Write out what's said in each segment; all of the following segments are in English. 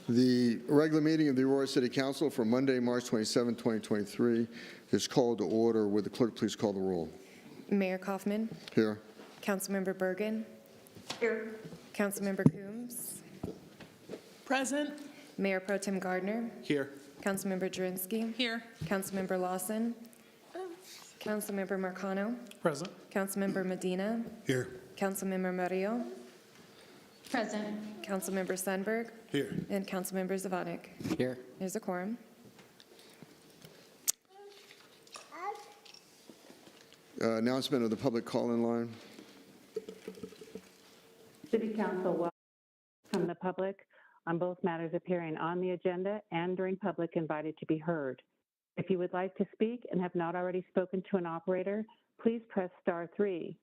The regular meeting of the Aurora City Council for Monday, March 27, 2023 is called to order. Would the clerk please call the roll? Mayor Kaufman. Here. Councilmember Bergen. Here. Councilmember Coombs. Present. Mayor Pro Tem Gardner. Here. Councilmember Drinsky. Here. Councilmember Lawson. Councilmember Marcano. Present. Councilmember Medina. Here. Councilmember Murillo. Present. Councilmember Sundberg. Here. And Councilmember Zvonek. Here. There's a quorum. Announcement of the public call-in line. City Council welcomes from the public on both matters appearing on the agenda and during public invited to be heard. If you would like to speak and have not already spoken to an operator, please press *3.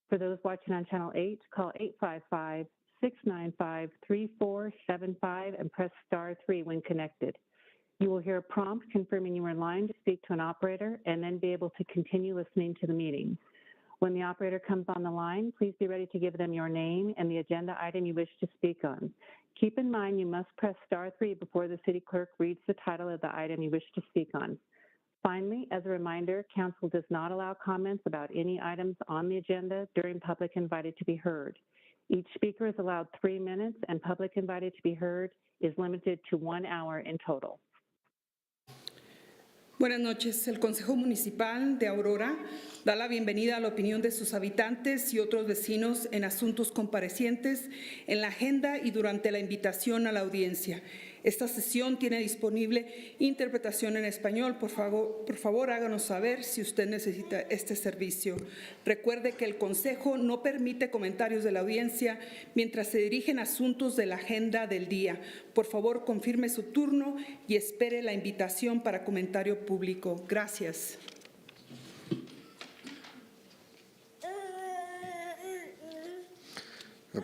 For those watching on Channel 8, call 855-695-3475 and press *3 when connected. You will hear a prompt confirming you are in line to speak to an operator and then be able to continue listening to the meeting. When the operator comes on the line, please be ready to give them your name and the agenda item you wish to speak on. Keep in mind you must press *3 before the city clerk reads the title of the item you wish to speak on. Finally, as a reminder, council does not allow comments about any items on the agenda during public invited to be heard. Each speaker is allowed 3 minutes and public invited to be heard is limited to 1 hour in total. Buenas noches. El Consejo Municipal de Aurora da la bienvenida a la opinión de sus habitantes y otros vecinos en asuntos comparecientes en la agenda y durante la invitación a la audiencia. Esta sesión tiene disponible interpretación en español. Por favor, háganos saber si usted necesita este servicio. Recuerde que el Consejo no permite comentarios de la audiencia mientras se dirigen asuntos de la agenda del día. Por favor, confirme su turno y espere la invitación para comentario público. Gracias.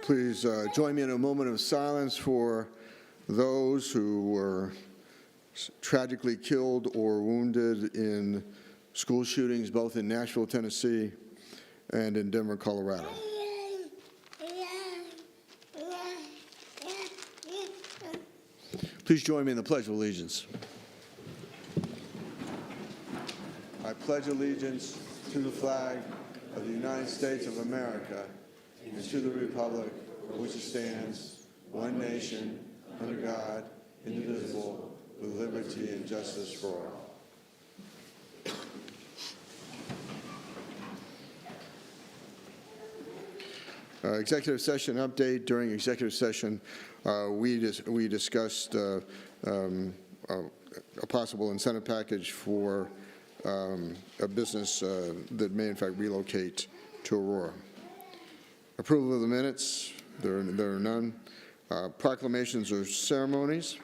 Please join me in a moment of silence for those who were tragically killed or wounded in school shootings both in Nashville, Tennessee and in Denver, Colorado. Please join me in the Pledge of Allegiance. I pledge allegiance to the flag of the United States of America and to the republic for which it stands, one nation, under God, indivisible, with liberty and justice for all. Executive session update. During executive session, we discussed a possible incentive package for a business that may in fact relocate to Aurora. Approval of the minutes. There are none. Proclamations or ceremonies.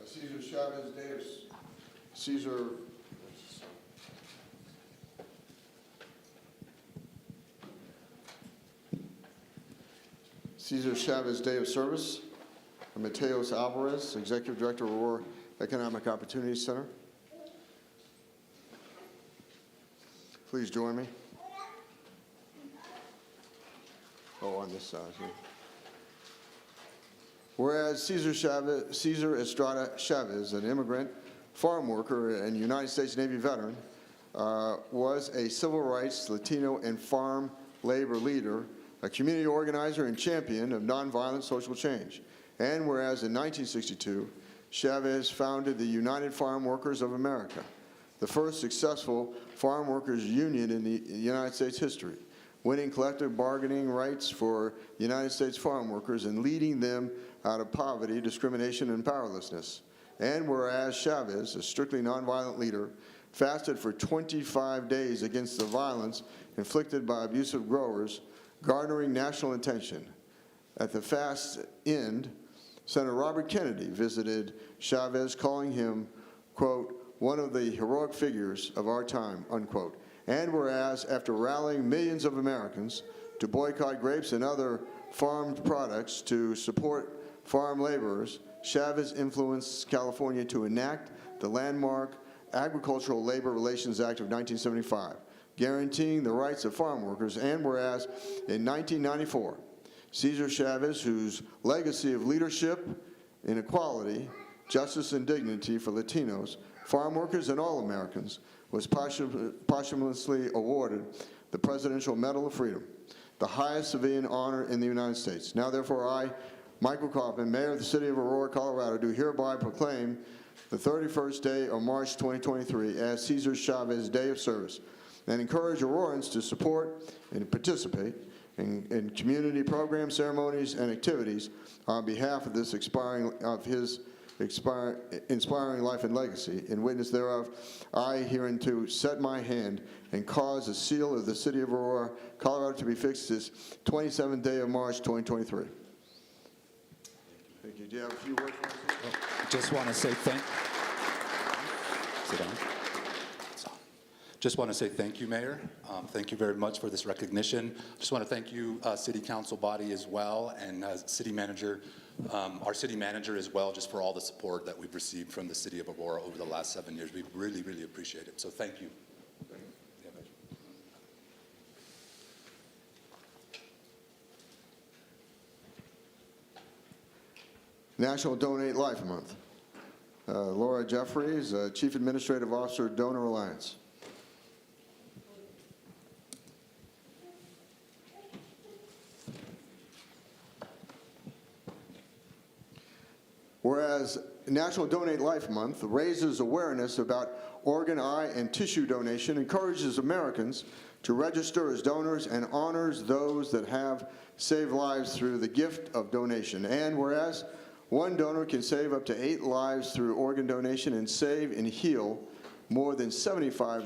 Cesar Chavez Davis. Cesar Chavez Day of Service. Mateos Alvarez, Executive Director, Aurora Economic Opportunity Center. Please join me. Oh, on this side here. Whereas Cesar Estrada Chavez, an immigrant, farm worker, and United States Navy veteran, was a civil rights, Latino, and farm labor leader, a community organizer and champion of nonviolent social change. And whereas in 1962, Chavez founded the United Farm Workers of America, the first successful farm workers union in the United States history, winning collective bargaining rights for United States farm workers and leading them out of poverty, discrimination, and powerlessness. And whereas Chavez, a strictly nonviolent leader, fasted for 25 days against the violence inflicted by abusive growers, garnering national attention. At the fast's end, Senator Robert Kennedy visited Chavez, calling him, quote, one of the heroic figures of our time, unquote. And whereas, after rallying millions of Americans to boycott grapes and other farmed products to support farm laborers, Chavez influenced California to enact the landmark Agricultural Labor Relations Act of 1975, guaranteeing the rights of farm workers. And whereas, in 1994, Cesar Chavez, whose legacy of leadership, inequality, justice, and dignity for Latinos, farm workers, and all Americans, was posthumously awarded the Presidential Medal of Freedom, the highest civilian honor in the United States. Now, therefore, I, Michael Kaufman, Mayor of the City of Aurora, Colorado, do hereby proclaim the 31st day of March 2023 as Cesar Chavez Day of Service, and encourage Aurorans to support and participate in community programs, ceremonies, and activities on behalf of this inspiring life and legacy. In witness thereof, I hereinto set my hand and cause the seal of the City of Aurora, Colorado, to be fixed this 27th day of March 2023. Thank you. Do you have a few words for us? Just want to say sit down. Just want to say thank you, Mayor. Thank you very much for this recognition. Just want to thank you, City Council body as well, and City Manager, our City Manager as well, just for all the support that we've received from the City of Aurora over the last 7 years. We really, really appreciate it. So thank you. National Donate Life Month. Laura Jeffries, Chief Administrative Officer, Donor Alliance. Whereas National Donate Life Month raises awareness about organ, eye, and tissue donation, encourages Americans to register as donors, and honors those that have saved lives through the gift of donation. And whereas one donor can save up to 8 lives through organ donation and save and heal more than 75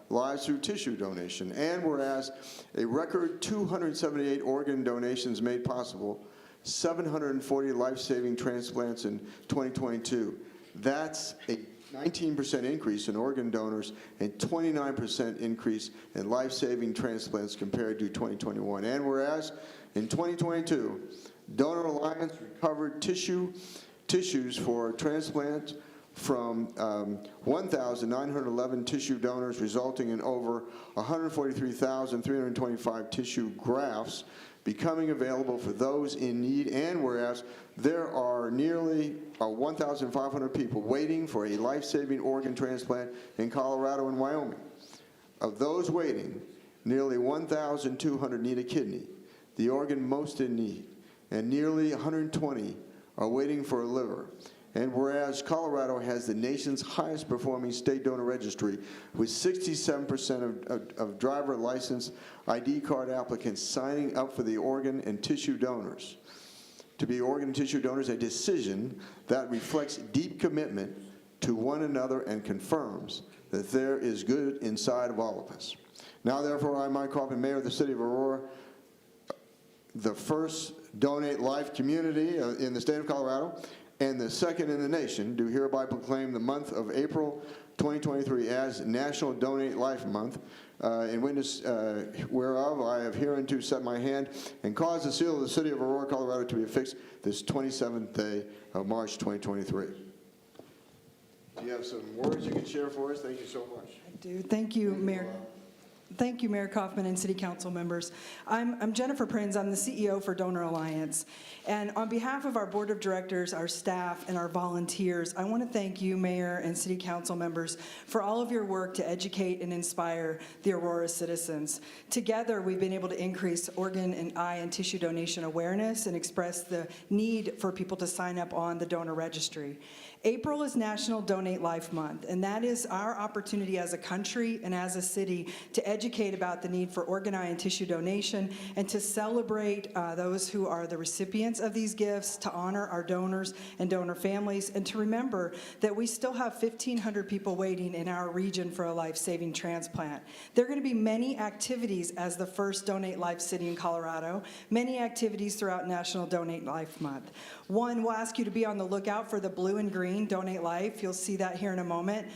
lives through tissue donation. And whereas a record 278 organ donations made possible, 740 life-saving transplants in 2022. That's a 19% increase in organ donors and 29% increase in life-saving transplants compared to 2021. And whereas in 2022, Donor Alliance recovered tissues for transplant from 1,911 tissue donors, resulting in over 143,325 tissue grafts becoming available for those in need. And whereas there are nearly 1,500 people waiting for a life-saving organ transplant in Colorado and Wyoming. Of those waiting, nearly 1,200 need a kidney, the organ most in need, and nearly 120 are waiting for a liver. And whereas Colorado has the nation's highest performing state donor registry, with 67% of driver license ID card applicants signing up for the organ and tissue donors, to be organ and tissue donors, a decision that reflects deep commitment to one another and confirms that there is good inside of all of us. Now, therefore, I, Mike Kaufman, Mayor of the City of Aurora, the first Donate Life community in the state of Colorado, and the second in the nation, do hereby proclaim the month of April 2023 as National Donate Life Month, in witness whereof I have hereinto set my hand and caused the seal of the City of Aurora, Colorado, to be affixed this 27th day of March 2023. Do you have some words you can share for us? Thank you so much. I do. Thank you, Mayor. Thank you, Mayor Kaufman and City Council members. I'm Jennifer Prinz. I'm the CEO for Donor Alliance. And on behalf of our Board of Directors, our staff, and our volunteers, I want to thank you, Mayor and City Council members, for all of your work to educate and inspire the Aurora citizens. Together, we've been able to increase organ and eye and tissue donation awareness and express the need for people to sign up on the donor registry. April is National Donate Life Month, and that is our opportunity as a country and as a city to educate about the need for organ, eye, and tissue donation and to celebrate those who are the recipients of these gifts, to honor our donors and donor families, and to remember that we still have 1,500 people waiting in our region for a life-saving transplant. There are going to be many activities as the first Donate Life city in Colorado, many activities throughout National Donate Life Month. One, we'll ask you to be on the lookout for the blue and green Donate Life. You'll see that here in a moment.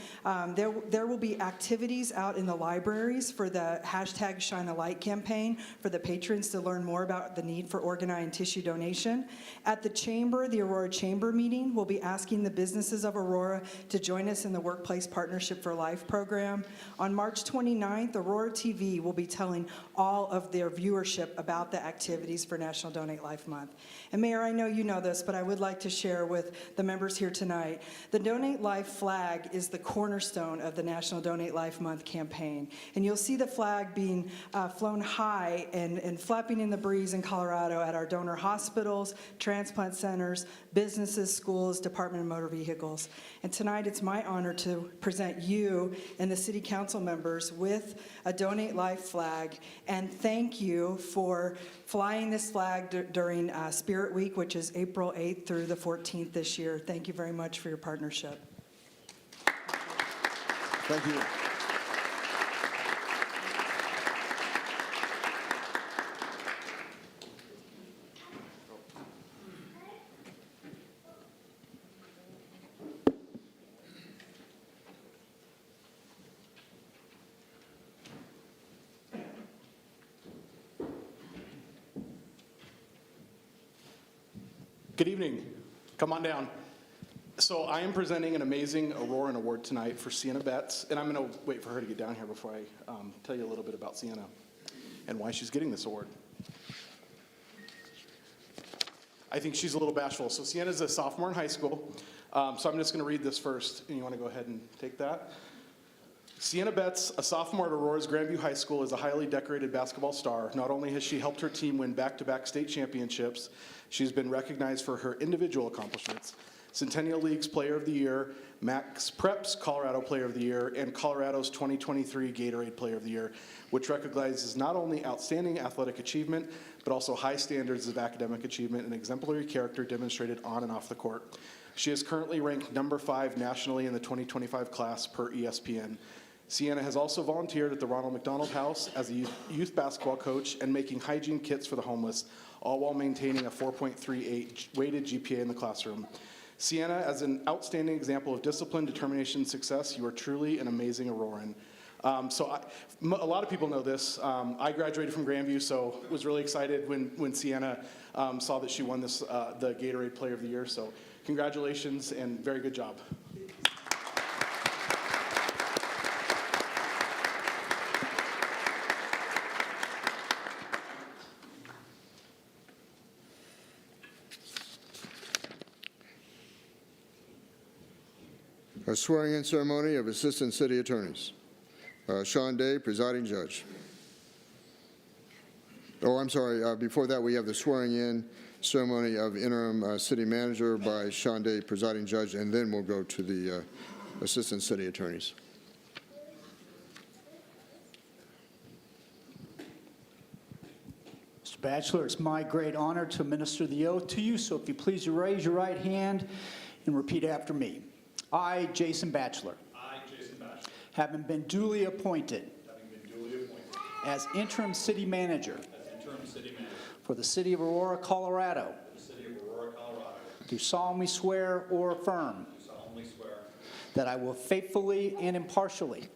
There will be activities out in the libraries for the hashtag Shine a Light campaign for the patrons to learn more about the need for organ, eye, and tissue donation. At the Chamber, the Aurora Chamber meeting, we'll be asking the businesses of Aurora to join us in the Workplace Partnership for Life program. On March 29th, Aurora TV will be telling all of their viewership about the activities for National Donate Life Month. And Mayor, I know you know this, but I would like to share with the members here tonight. The Donate Life flag is the cornerstone of the National Donate Life Month campaign. And you'll see the flag being flown high and flapping in the breeze in Colorado at our donor hospitals, transplant centers, businesses, schools, Department of Motor Vehicles. And tonight it's my honor to present you and the city council members with a Donate Life flag. And thank you for flying this flag during Spirit Week, which is April 8th through the 14th this year. Thank you very much for your partnership. Thank you. Good evening. Come on down. So I am presenting an amazing Aurora Award tonight for Sienna Betts, and I'm going to wait for her to get down here before I tell you a little bit about Sienna and why she's getting this award. I think she's a little bashful. So Sienna's a sophomore in high school, so I'm just going to read this first, and you want to go ahead and take that? Sienna Betts, a sophomore at Aurora's Grandview High School, is a highly decorated basketball star. Not only has she helped her team win back-to-back state championships, she's been recognized for her individual accomplishments. Centennial League's Player of the Year, Max Prep's Colorado Player of the Year, and Colorado's 2023 Gatorade Player of the Year, which recognizes not only outstanding athletic achievement, but also high standards of academic achievement and exemplary character demonstrated on and off the court. She is currently ranked number 5 nationally in the 2025 class per ESPN. Sienna has also volunteered at the Ronald McDonald House as a youth basketball coach and making hygiene kits for the homeless, all while maintaining a 4.38 weighted GPA in the classroom. Sienna, as an outstanding example of discipline, determination, and success, you are truly an amazing Auroran. A lot of people know this. I graduated from Grandview, so was really excited when Sienna saw that she won this the Gatorade Player of the Year. So congratulations and very good job. A swearing-in ceremony of Assistant City Attorneys. Sean Day, presiding judge. Oh, I'm sorry. Before that, we have the swearing-in ceremony of interim city manager by Sean Day, presiding judge, and then we'll go to the Assistant City Attorneys. Mr. Batchelor, it's my great honor to administer the oath to you, so if you please raise your right hand and repeat after me. I, Jason Batchelor, having been duly appointed as interim city manager for the city of Aurora, Colorado, do solemnly swear or affirm that I will faithfully and impartially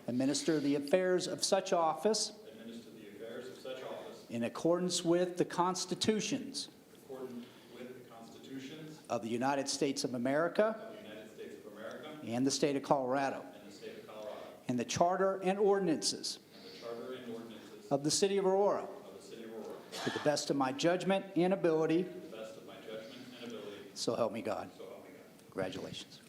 administer the affairs of such office in accordance with the constitutions of the United States of America and the state of Colorado, and the charter and ordinances of the city of Aurora, to the best of my judgment and ability, so help me God. Congratulations.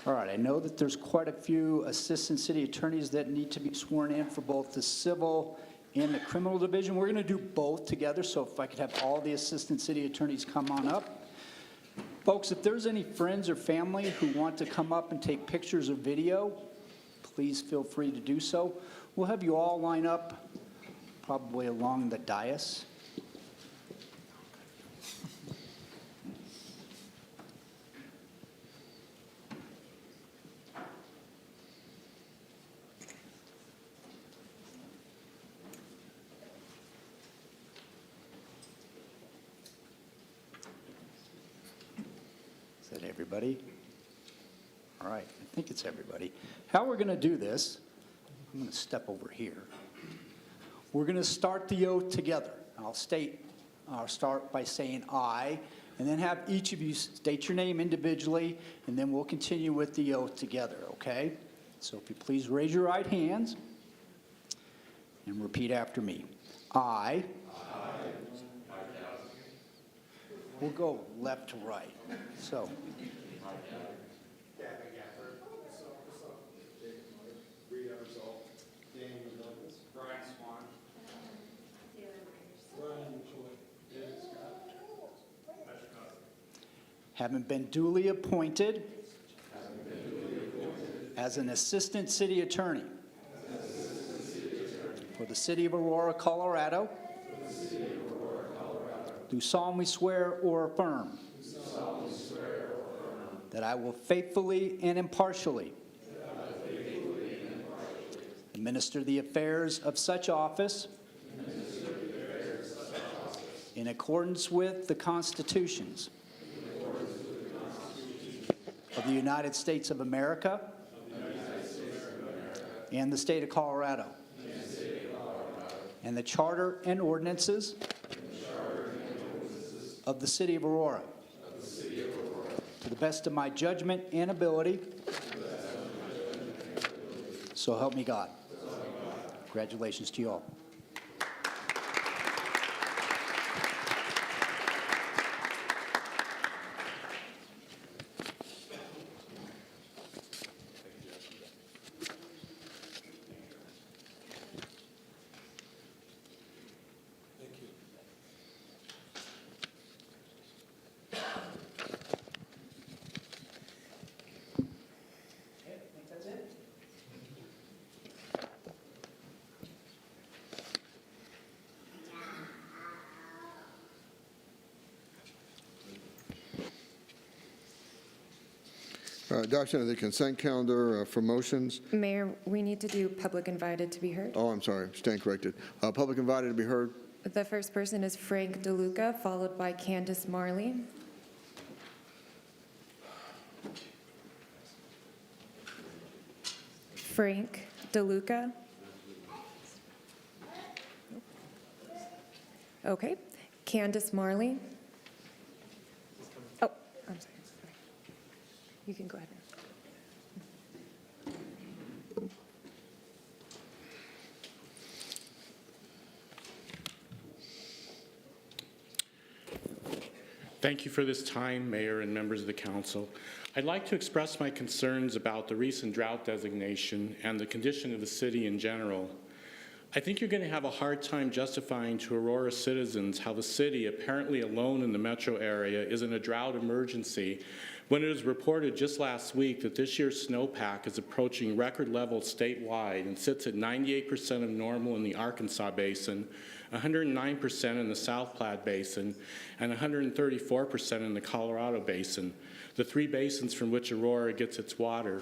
All right, I know that there's quite a few assistant city attorneys that need to be sworn in for both the civil and the Criminal Division. We're going to do both together, so if I could have all the Assistant City Attorneys come on up. Folks, if there's any friends or family who want to come up and take pictures or video, please feel free to do so. We'll have you all line up probably along the dais. Is that everybody? All right, I think it's everybody. How we're going to do this, I'm going to step over here. We're going to start the oath together. I'll start by saying I, and then have each of you state your name individually, and then we'll continue with the oath together, okay? So if you please raise your right hands and repeat after me. I. We'll go left to right. So. Having been duly appointed as an Assistant City Attorney for the City of Aurora, Colorado, do solemnly swear or affirm that I will faithfully and impartially administer the affairs of such office in accordance with the constitutions of the United States of America and the state of Colorado, and the charter and ordinances of the City of Aurora, to the best of my judgment and ability, so help me God. Congratulations to you all. Adoption of the consent calendar for motions. Mayor, we need to do public invited to be heard. Oh, I'm sorry, stand corrected. Public invited to be heard. The first person is Frank DeLuca, followed by Candace Marley. Frank DeLuca. Okay. Candace Marley. Oh, I'm sorry. You can go ahead. Thank you for this time, Mayor and members of the council. I'd like to express my concerns about the recent drought designation and the condition of the city in general. I think you're going to have a hard time justifying to Aurora citizens how the city, apparently alone in the metro area, is in a drought emergency when it was reported just last week that this year's snowpack is approaching record levels statewide and sits at 98% of normal in the Arkansas Basin, 109% in the South Platte Basin, and 134% in the Colorado Basin, the three basins from which Aurora gets its water.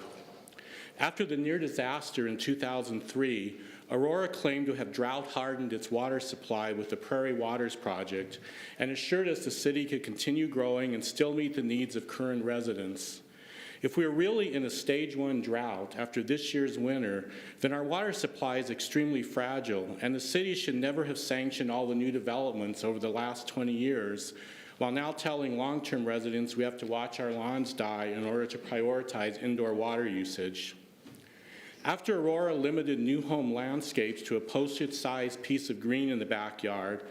After the near disaster in 2003, Aurora claimed to have drought-hardened its water supply with the Prairie Waters Project and assured us the city could continue growing and still meet the needs of current residents. If we are really in a stage 1 drought after this year's winter, then our water supply is extremely fragile, and the city should never have sanctioned all the new developments over the last 20 years, while now telling long-term residents we have to watch our lawns die in order to prioritize indoor water usage. After Aurora limited new home landscapes to a postage-sized piece of green in the backyard,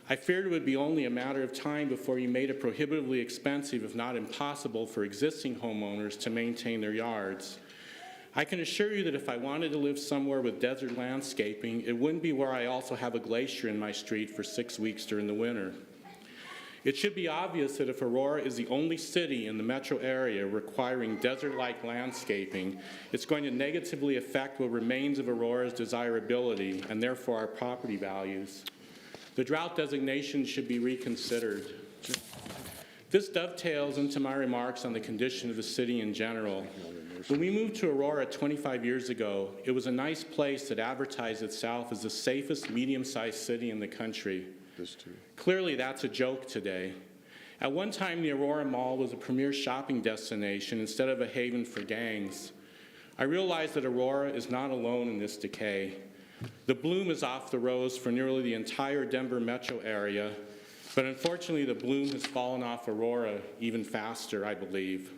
I feared it would be only a matter of time before you made it prohibitively expensive, if not impossible, for existing homeowners to maintain their yards. I can assure you that if I wanted to live somewhere with desert landscaping, it wouldn't be where I also have a glacier in my street for 6 weeks during the winter. It should be obvious that if Aurora is the only city in the metro area requiring desert-like landscaping, it's going to negatively affect what remains of Aurora's desirability and therefore our property values. The drought designation should be reconsidered. This dovetails into my remarks on the condition of the city in general. When we moved to Aurora 25 years ago, it was a nice place that advertised itself as the safest medium-sized city in the country. Clearly, that's a joke today. At one time, the Aurora Mall was a premier shopping destination instead of a haven for gangs. I realize that Aurora is not alone in this decay. The bloom is off the rose for nearly the entire Denver metro area, but unfortunately, the bloom has fallen off Aurora even faster, I believe.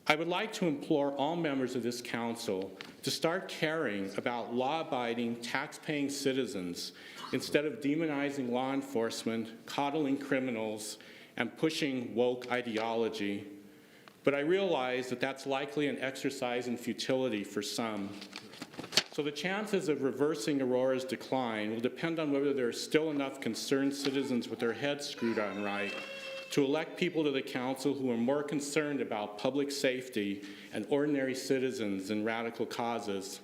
I would like to implore all members of this council to start caring about law-abiding, tax-paying citizens instead of demonizing law enforcement, coddling criminals, and pushing woke ideology. But I realize that that's likely an exercise in futility for some. So the chances of reversing Aurora's decline will depend on whether there are still enough concerned citizens with their heads screwed on right to elect people to the council who are more concerned about public safety and ordinary citizens than radical causes.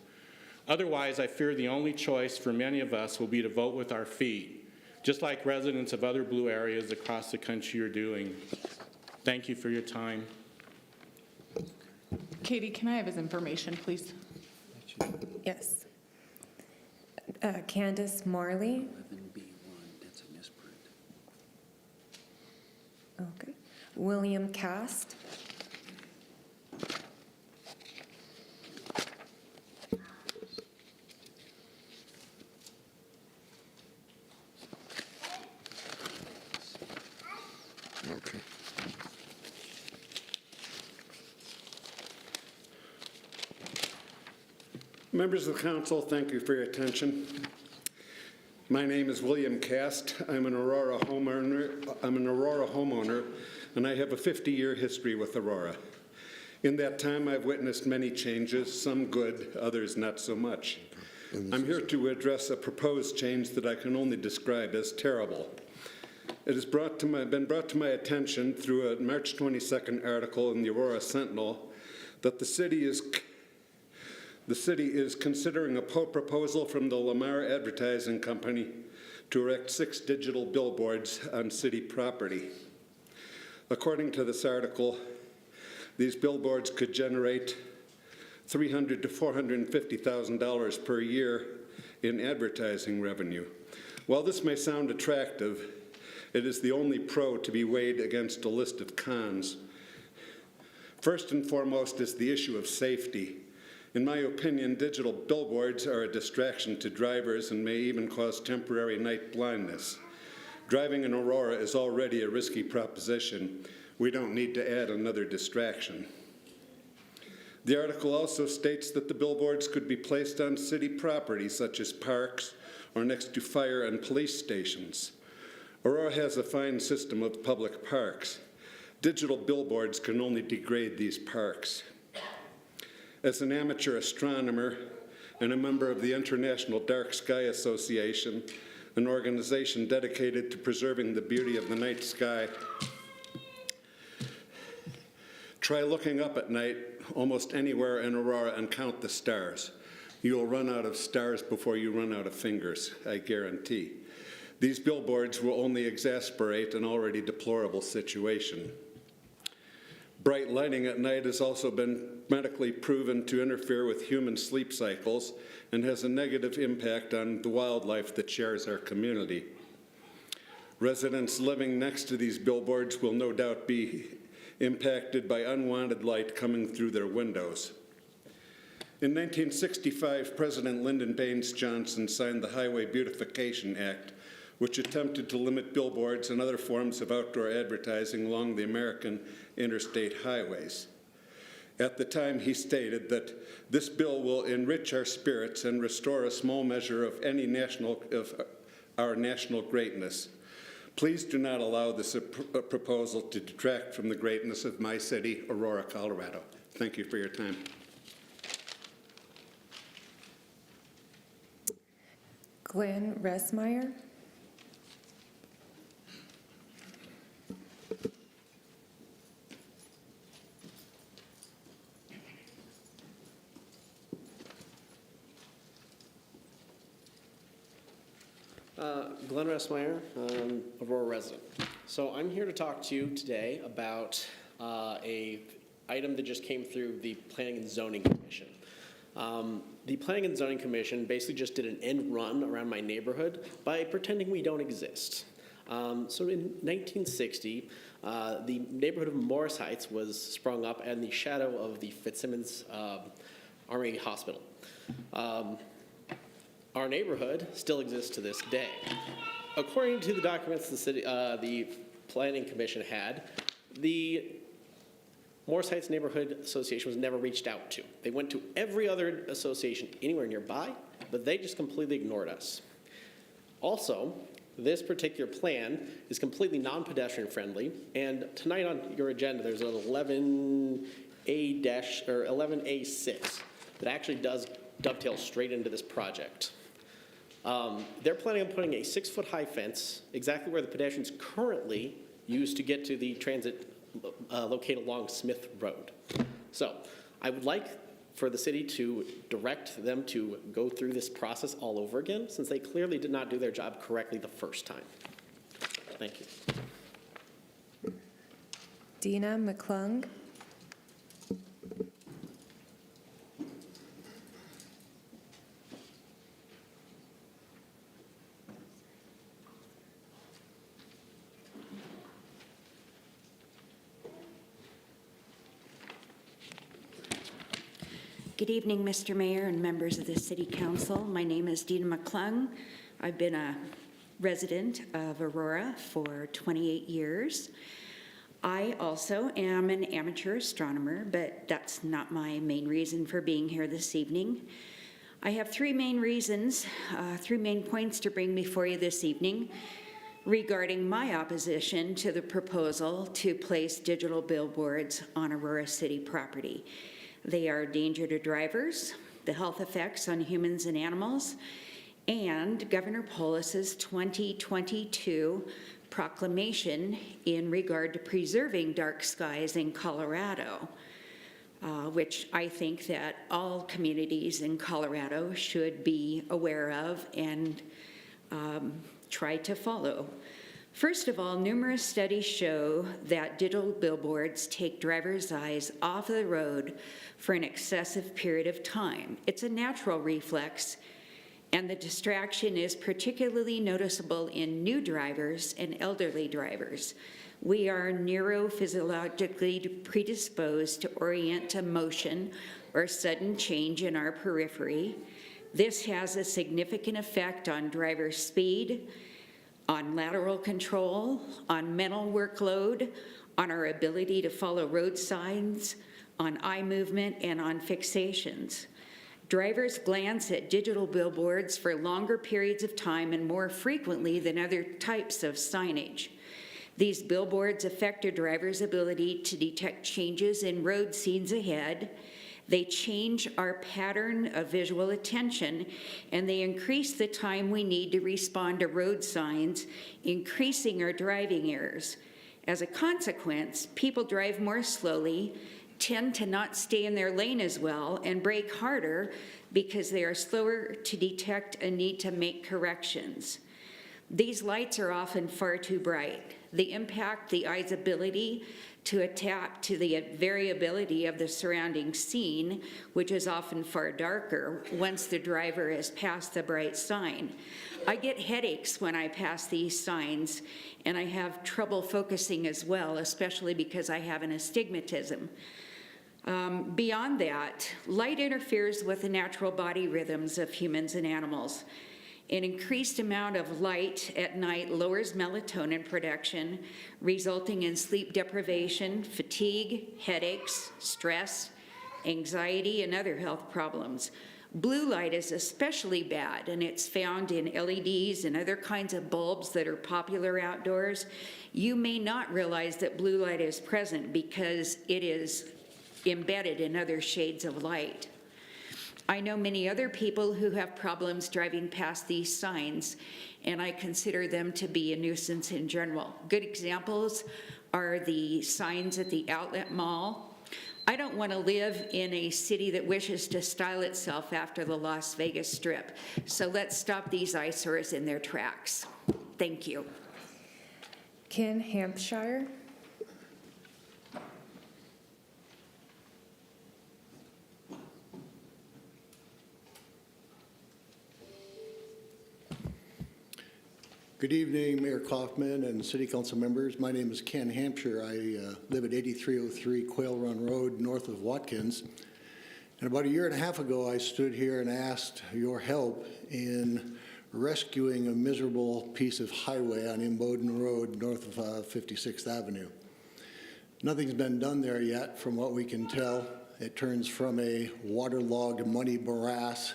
Otherwise, I fear the only choice for many of us will be to vote with our feet, just like residents of other blue areas across the country are doing. Thank you for your time. Katie, can I have his information, please? Yes. Candace Marley. 11B1, that's a misprint. Okay. William Cast. Okay. Members of the council, thank you for your attention. My name is William Cast. I'm an Aurora homeowner, and I have a 50-year history with Aurora. In that time, I've witnessed many changes, some good, others not so much. I'm here to address a proposed change that I can only describe as terrible. It has been brought to my attention through a March 22nd article in the Aurora Sentinel that the city is considering a proposal from the Lamar Advertising Company to erect 6 digital billboards on city property. According to this article, these billboards could generate $300,000 to $450,000 per year in advertising revenue. While this may sound attractive, it is the only pro to be weighed against a list of cons. First and foremost is the issue of safety. In my opinion, digital billboards are a distraction to drivers and may even cause temporary night blindness. Driving in Aurora is already a risky proposition. We don't need to add another distraction. The article also states that the billboards could be placed on city property, such as parks or next to fire and police stations. Aurora has a fine system of public parks. Digital billboards can only degrade these parks. As an amateur astronomer and a member of the International Dark Sky Association, an organization dedicated to preserving the beauty of the night sky, try looking up at night almost anywhere in Aurora and count the stars. You'll run out of stars before you run out of fingers, I guarantee. These billboards will only exasperate an already deplorable situation. Bright lighting at night has also been medically proven to interfere with human sleep cycles and has a negative impact on the wildlife that shares our community. Residents living next to these billboards will no doubt be impacted by unwanted light coming through their windows. In 1965, President Lyndon Baines Johnson signed the Highway Beautification Act, which attempted to limit billboards and other forms of outdoor advertising along the American interstate highways. At the time, he stated that this bill will enrich our spirits and restore a small measure of our national greatness. Please do not allow this proposal to detract from the greatness of my city, Aurora, Colorado. Thank you for your time. Glen Meyer. Glen Meyer, Aurora resident. So I'm here to talk to you today about a item that just came through the Planning and Zoning Commission. The Planning and Zoning Commission basically just did an end run around my neighborhood by pretending we don't exist. So in 1960, the neighborhood of Morris Heights was sprung up in the shadow of the Fitzsimmons Army Hospital. Our neighborhood still exists to this day. According to the documents the Planning Commission had, the Morris Heights Neighborhood Association was never reached out to. They went to every other association anywhere nearby, but they just completely ignored us. Also, this particular plan is completely non-pedestrian friendly, and tonight on your agenda there's an 11A6 that actually does dovetail straight into this project. They're planning on putting a 6-foot-high fence exactly where the pedestrians currently use to get to the transit located along Smith Road. So I would like for the city to direct them to go through this process all over again, since they clearly did not do their job correctly the first time. Thank you. Dina McClung. Good evening, Mr. Mayor and members of the City Council. My name is Dina McClung. I've been a resident of Aurora for 28 years. I also am an amateur astronomer, but that's not my main reason for being here this evening. I have three main reasons, 3 main points to bring before you this evening regarding my opposition to the proposal to place digital billboards on Aurora City property. They are a danger to drivers, the health effects on humans and animals, and Governor Polis's 2022 proclamation in regard to preserving dark skies in Colorado, which I think that all communities in Colorado should be aware of and try to follow. First of all, numerous studies show that digital billboards take drivers' eyes off the road for an excessive period of time. It's a natural reflex, and the distraction is particularly noticeable in new drivers and elderly drivers. We are neurophysiologically predisposed to orient to motion or sudden change in our periphery. This has a significant effect on driver speed, on lateral control, on mental workload, on our ability to follow road signs, on eye movement, and on fixations. Drivers glance at digital billboards for longer periods of time and more frequently than other types of signage. These billboards affect a driver's ability to detect changes in road scenes ahead. They change our pattern of visual attention, and they increase the time we need to respond to road signs, increasing our driving errors. As a consequence, people drive more slowly, tend to not stay in their lane as well, and brake harder because they are slower to detect a need to make corrections. These lights are often far too bright. They impact the eye's ability to adapt to the variability of the surrounding scene, which is often far darker once the driver has passed the bright sign. I get headaches when I pass these signs, and I have trouble focusing as well, especially because I have an astigmatism. Beyond that, light interferes with the natural body rhythms of humans and animals. An increased amount of light at night lowers melatonin production, resulting in sleep deprivation, fatigue, headaches, stress, anxiety, and other health problems. Blue light is especially bad, and it's found in LEDs and other kinds of bulbs that are popular outdoors. You may not realize that blue light is present because it is embedded in other shades of light. I know many other people who have problems driving past these signs, and I consider them to be a nuisance in general. Good examples are the signs at the outlet mall. I don't want to live in a city that wishes to style itself after the Las Vegas Strip. So let's stop these eyesores in their tracks. Thank you. Hampshire. Good evening, Mayor Kaufman and City Council members. My name is Ken Hampshire. I live at 8303 Quail Run Road, north of Watkins. And about a year and a half ago, I stood here and asked your help in rescuing a miserable piece of highway on Imboden Road, north of 56th Avenue. Nothing's been done there yet, from what we can tell. It turns from a waterlogged, muddy morass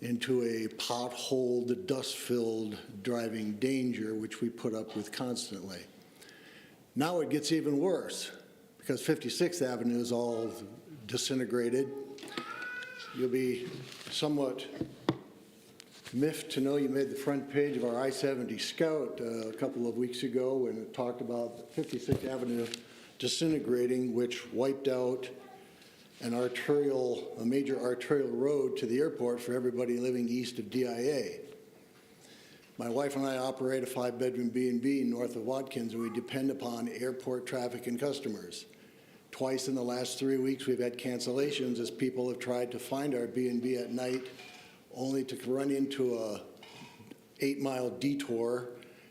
into a potholed, dust-filled driving danger, which we put up with constantly. Now it gets even worse, because 56th Avenue is all disintegrated. You'll be somewhat miffed to know you made the front page of our I-70 Scout a couple of weeks ago, and it talked about 56th Avenue disintegrating, which wiped out a major arterial road to the airport for everybody living east of DIA. My wife and I operate a 5-bedroom B&B north of Watkins, and we depend upon airport traffic and customers. Twice in the last 3 weeks, we've had cancellations as people have tried to find our B&B at night, only to run into a 8-mile detour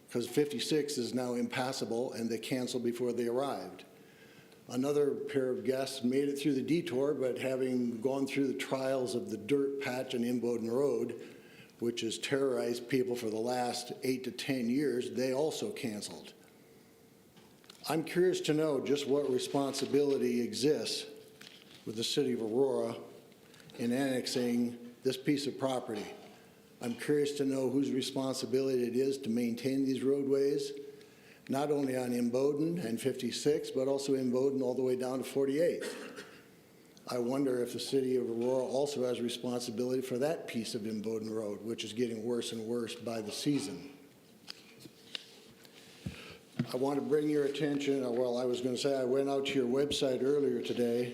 because 56 is now impassable, and they canceled before they arrived. Another pair of guests made it through the detour, but having gone through the trials of the dirt patch on Imboden Road, which has terrorized people for the last 8 to 10 years, they also canceled. I'm curious to know just what responsibility exists with the city of Aurora in annexing this piece of property. I'm curious to know whose responsibility it is to maintain these roadways, not only on Imboden and 56, but also Imboden all the way down to 48. I wonder if the city of Aurora also has responsibility for that piece of Imboden Road, which is getting worse and worse by the season. I want to bring your attention, well, I was going to say I went out to your website earlier today.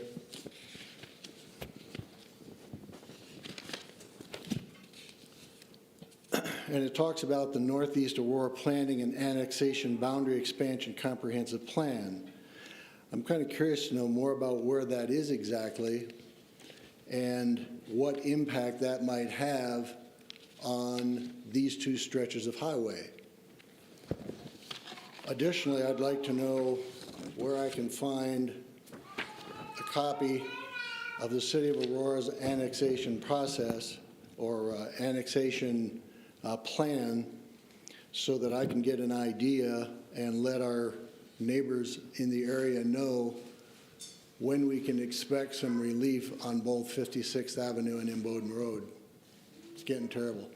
And it talks about the Northeast Aurora Planning and Annexation Boundary Expansion Comprehensive Plan. I'm kind of curious to know more about where that is exactly and what impact that might have on these two stretches of highway. Additionally, I'd like to know where I can find a copy of the City of Aurora's annexation process or annexation plan so that I can get an idea and let our neighbors in the area know when we can expect some relief on both 56th Avenue and Imboden Road. It's getting terrible.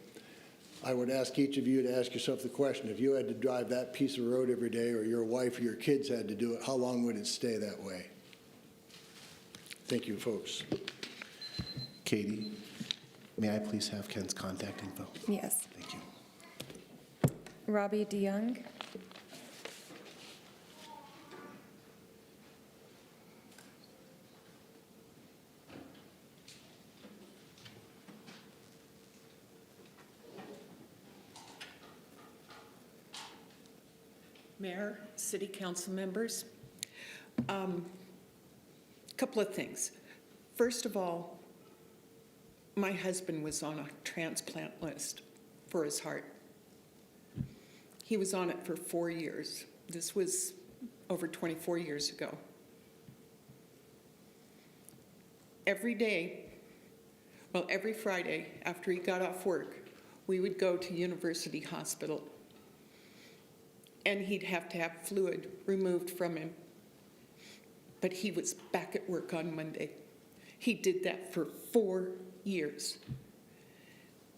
I would ask each of you to ask yourself the question, if you had to drive that piece of road every day, or your wife or your kids had to do it, how long would it stay that way? Thank you, folks. Katie, may I please have Ken's contact info? Yes. Thank you. Robbie DeYoung. Mayor, City Council members, a couple of things. First of all, my husband was on a transplant list for his heart. He was on it for 4 years. This was over 24 years ago. Every day, well, every Friday after he got off work, we would go to University Hospital, and he'd have to have fluid removed from him. But he was back at work on Monday. He did that for 4 years.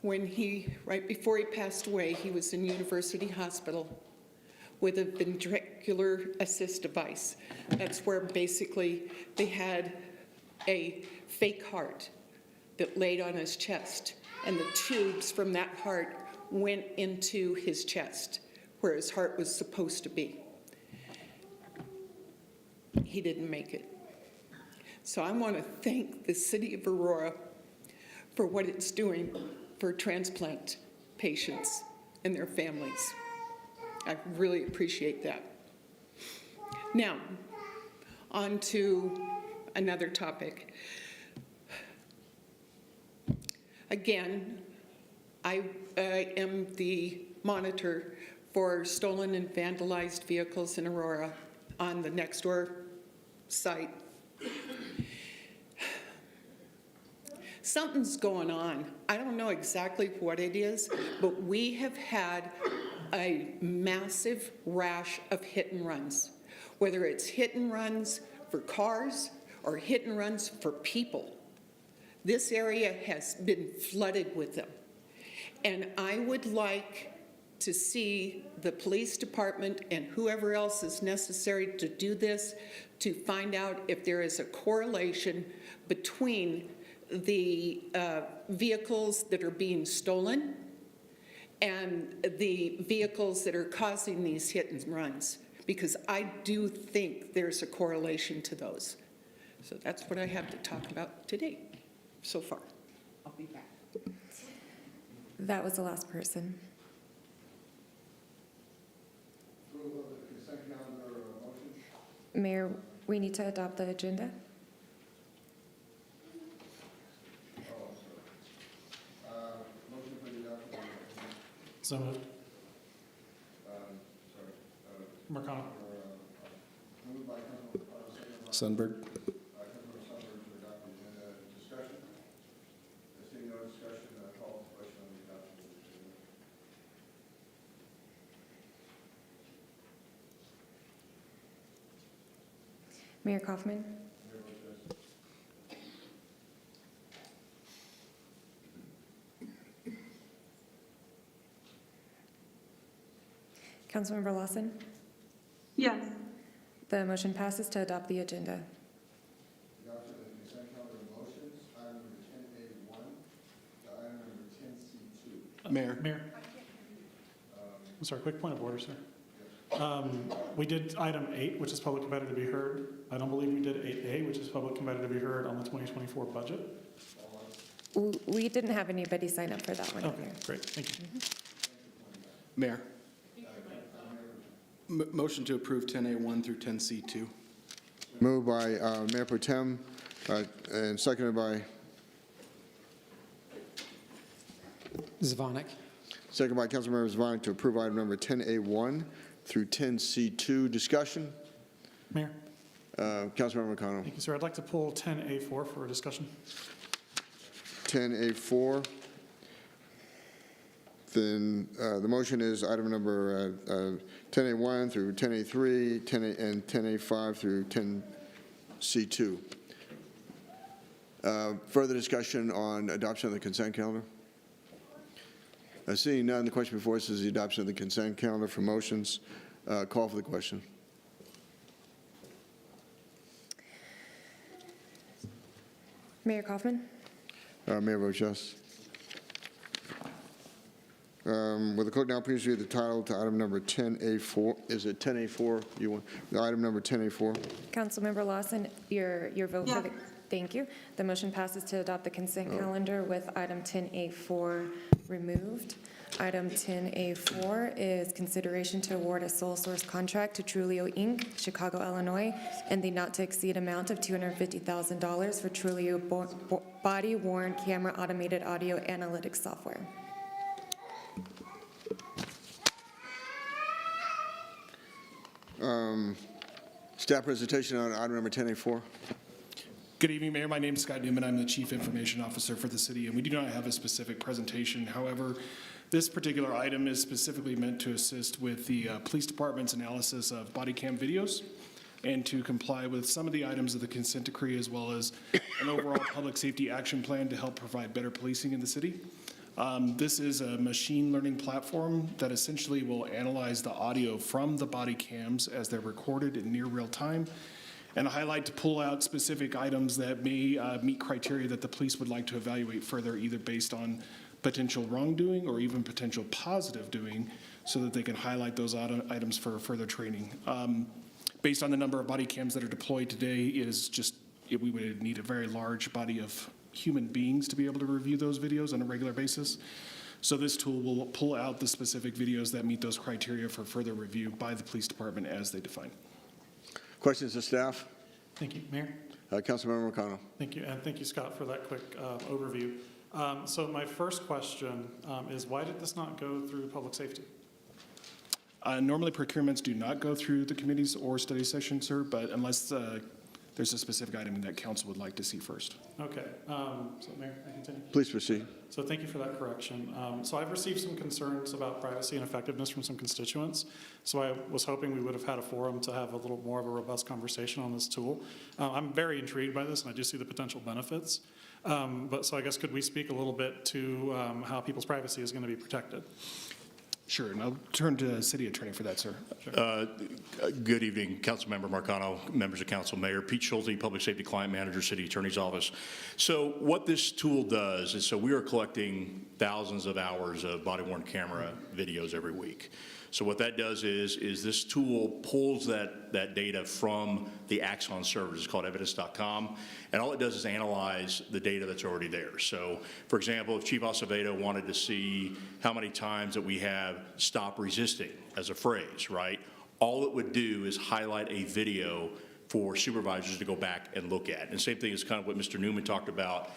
Right before he passed away, he was in University Hospital with a ventricular assist device. That's where basically they had a fake heart that laid on his chest, and the tubes from that heart went into his chest, where his heart was supposed to be. He didn't make it. So I want to thank the city of Aurora for what it's doing for transplant patients and their families. I really appreciate that. Now, on to another topic. Again, I am the monitor for stolen and vandalized vehicles in Aurora on the next door site. Something's going on. I don't know exactly what it is, but we have had a massive rash of hit and runs, whether it's hit and runs for cars or hit and runs for people. This area has been flooded with them. And I would like to see the police department and whoever else is necessary to do this to find out if there is a correlation between the vehicles that are being stolen and the vehicles that are causing these hit and runs, because I do think there's a correlation to those. So that's what I have to talk about today, so far. I'll be back. That was the last person. Mayor, we need to adopt the agenda. So moved. Mercado. Sundberg. Mayor Kaufman. Councilmember Lawson? Yes. The motion passes to adopt the agenda. Mayor. I'm sorry, quick point of order, sir. We did item 8, which is public competitive to be heard. I don't believe we did 8A, which is public competitive to be heard on the 2024 budget. We didn't have anybody sign up for that one. Okay, great, thank you. Mayor. Motion to approve 10A1 through 10C2. Moved by Mayor Pro Tem and seconded by? Zvonek. Seconded by Councilmember Zvonek to approve item number 10A1 through 10C2. Discussion? Mayor. Councilmember McConnell. Thank you, sir. I'd like to pull 10A4 for a discussion. 10A4. Then the motion is item number 10A1 through 10A3, 10A, and 10A5 through 10C2. Further discussion on adoption of the consent calendar? Seeing none, the question before us is the adoption of the consent calendar. For motions, call for the question. Mayor Kaufman? Mayor votes yes. Will the clerk now please read the title to item number 10A4? Is it 10A4 you want? The item number 10A4? Councilmember Lawson, your vote for the, thank you. The motion passes to adopt the consent calendar with item 10A4 removed. Item 10A4 is consideration to award a sole source contract to Trulio Inc., Chicago, Illinois, in the not to exceed amount of $250,000 for Trulio body-worn camera automated audio analytics software. Staff presentation on item number 10A4. Good evening, Mayor. My name is Scott Newman. I'm the Chief Information Officer for the city, and we do not have a specific presentation. However, this particular item is specifically meant to assist with the police department's analysis of body cam videos and to comply with some of the items of the consent decree, as well as an overall public safety action plan to help provide better policing in the city. This is a machine learning platform that essentially will analyze the audio from the body cams as they're recorded in near real time and highlight to pull out specific items that may meet criteria that the police would like to evaluate further, either based on potential wrongdoing or even potential positive doing, so that they can highlight those items for further training. Based on the number of body cams that are deployed today, we would need a very large body of human beings to be able to review those videos on a regular basis. So this tool will pull out the specific videos that meet those criteria for further review by the police department as they define. Questions to staff? Thank you, Mayor. Councilmember McConnell. Thank you, and thank you, Scott, for that quick overview. So my first question is, why did this not go through public safety? Normally procurements do not go through the committees or study sessions, sir, but unless there's a specific item that council would like to see first. Okay, so Mayor, I continue? Please proceed. So thank you for that correction. So I've received some concerns about privacy and effectiveness from some constituents. So I was hoping we would have had a forum to have a little more of a robust conversation on this tool. I'm very intrigued by this, and I do see the potential benefits. But so I guess could we speak a little bit to how people's privacy is going to be protected? Sure, and I'll turn to City Attorney for that, sir. Good evening, Councilmember Marcano, members of council, Mayor. Pete Schulte, Public Safety Client Manager, City Attorney's Office. So what this tool does is, so we are collecting thousands of hours of body-worn camera videos every week. So what that does is this tool pulls that data from the Axon servers. It's called evidence.com. And all it does is analyze the data that's already there. So, for example, if Chief Acevedo wanted to see how many times that we have stop resisting as a phrase, right? All it would do is highlight a video for supervisors to go back and look at. And same thing is kind of what Mr. Newman talked about.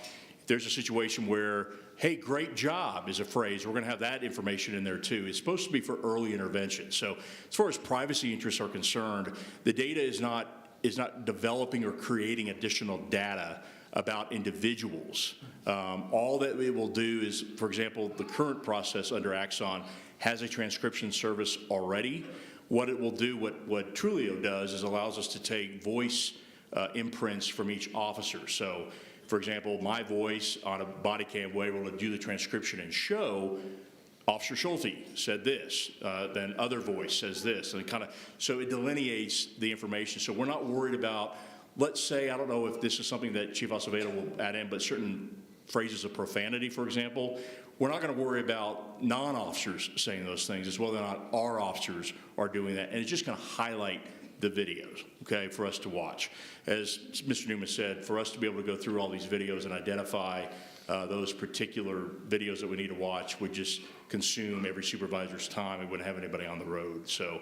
There's a situation where, hey, great job is a phrase. We're going to have that information in there too. It's supposed to be for early intervention. So as far as privacy interests are concerned, the data is not developing or creating additional data about individuals. All that it will do is, for example, the current process under Axon has a transcription service already. What it will do, what Trulio does, is allows us to take voice imprints from each officer. So, for example, my voice on a body cam, we're able to do the transcription and show Officer Schulte said this, then other voice says this, and so it delineates the information. So we're not worried about, let's say, I don't know if this is something that Chief Acevedo will add in, but certain phrases of profanity, for example, we're not going to worry about non-officers saying those things as whether or not our officers are doing that. And it's just going to highlight the videos, okay, for us to watch. As Mr. Newman said, for us to be able to go through all these videos and identify those particular videos that we need to watch would just consume every supervisor's time. We wouldn't have anybody on the road. So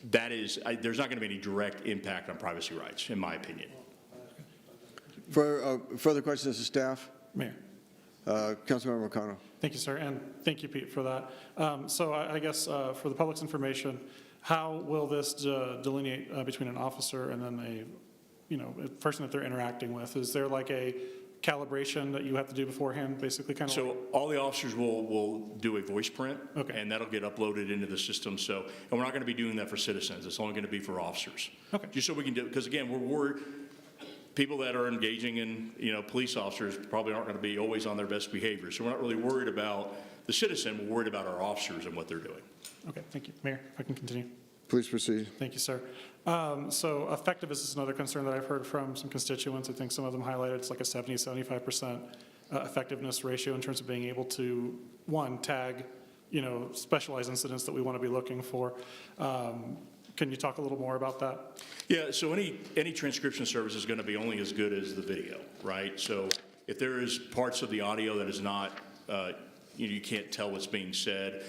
there's not going to be any direct impact on privacy rights, in my opinion. For further questions to staff? Mayor. Councilmember McConnell. Thank you, sir, and thank you, Pete, for that. So I guess for the public's information, how will this delineate between an officer and then a person that they're interacting with? Is there like a calibration that you have to do beforehand, basically kind of? So all the officers will do a voice print, okay, and that'll get uploaded into the system. So, and we're not going to be doing that for citizens. It's only going to be for officers. Okay. Just so we can do, because again, we're worried. People that are engaging in, police officers probably aren't going to be always on their best behavior. So we're not really worried about the citizen. We're worried about our officers and what they're doing. Okay, thank you. Mayor, if I can continue. Please proceed. Thank you, sir. So effectiveness is another concern that I've heard from some constituents. I think some of them highlighted it's like a 70-75% effectiveness ratio in terms of being able to, one, tag, specialized incidents that we want to be looking for. Can you talk a little more about that? Yeah, so any transcription service is going to be only as good as the video, right? So if there is parts of the audio that is not, you can't tell what's being said,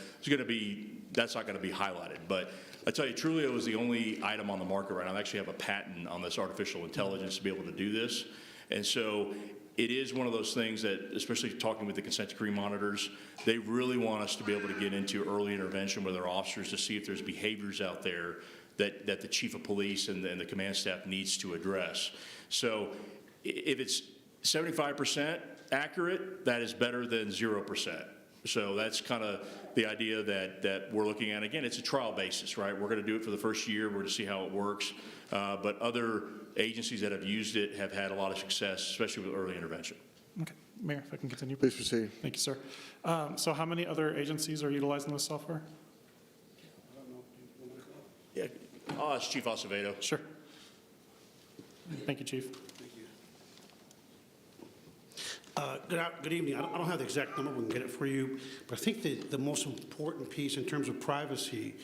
that's not going to be highlighted. But I tell you, Trulio is the only item on the market right now. I actually have a patent on this artificial intelligence to be able to do this. And so it is one of those things that, especially talking with the consent decree monitors, they really want us to be able to get into early intervention with our officers to see if there's behaviors out there that the chief of police and the command staff needs to address. So if it's 75% accurate, that is better than 0%. So that's kind of the idea that we're looking at. Again, it's a trial basis, right? We're going to do it for the first year. We're going to see how it works. But other agencies that have used it have had a lot of success, especially with early intervention. Okay. Mayor, if I can continue. Please proceed. Thank you, sir. So how many other agencies are utilizing this software? Yeah, it's Chief Acevedo. Sure. Thank you, Chief. Good evening. I don't have the exact number. We can get it for you. But I think the most important piece in terms of privacy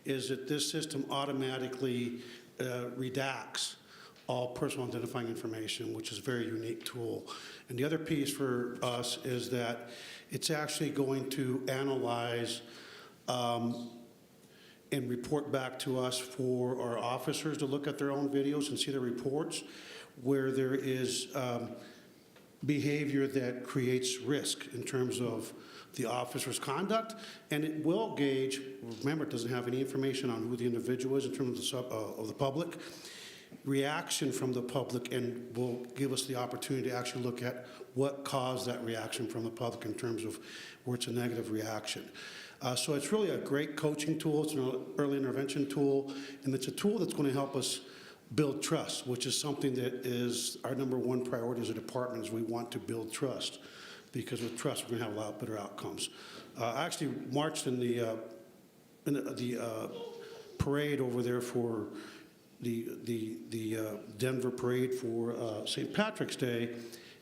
is that this system automatically redacts all personal identifying information, which is a very unique tool. And the other piece for us is that it's actually going to analyze and report back to us for our officers to look at their own videos and see the reports where there is behavior that creates risk in terms of the officer's conduct, and it will gauge, remember, it doesn't have any information on who the individual is in terms of the public, reaction from the public, and will give us the opportunity to actually look at what caused that reaction from the public in terms of where it's a negative reaction. So it's really a great coaching tool. It's an early intervention tool, and it's a tool that's going to help us build trust, which is something that is our number one priority as a department. Is we want to build trust, because with trust we're going to have a lot better outcomes. I actually marched in the parade over there for the Denver parade for St. Patrick's Day,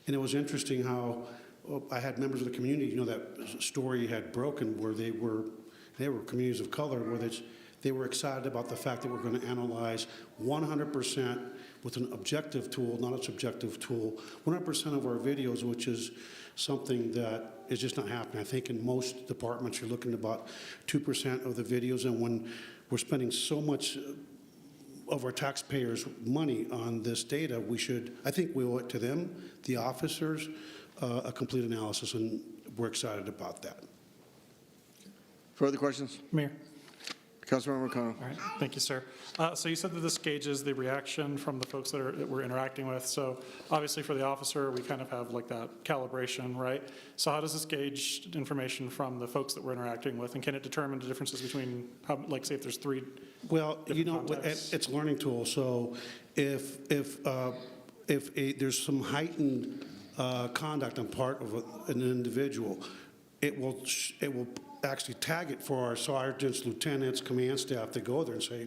and it was interesting how I had members of the community, you know, that story had broken where they were communities of color where they were excited about the fact that we're going to analyze 100% with an objective tool, not a subjective tool, 100% of our videos, which is something that is just not happening. I think in most departments you're looking at about 2% of the videos, and when we're spending so much of our taxpayers' money on this data, I think we owe it to them, the officers, a complete analysis, and we're excited about that. Further questions? Mayor. Councilmember McConnell. All right, thank you, sir. So you said that this gauges the reaction from the folks that we're interacting with. So obviously for the officer, we kind of have like that calibration, right? So how does this gauge information from the folks that we're interacting with, and can it determine the differences between, like, say if there's three? Well, you know, contexts? it's a learning tool. So if there's some heightened conduct on part of an individual, it will actually tag it for our sergeants, lieutenants, command staff to go there and say,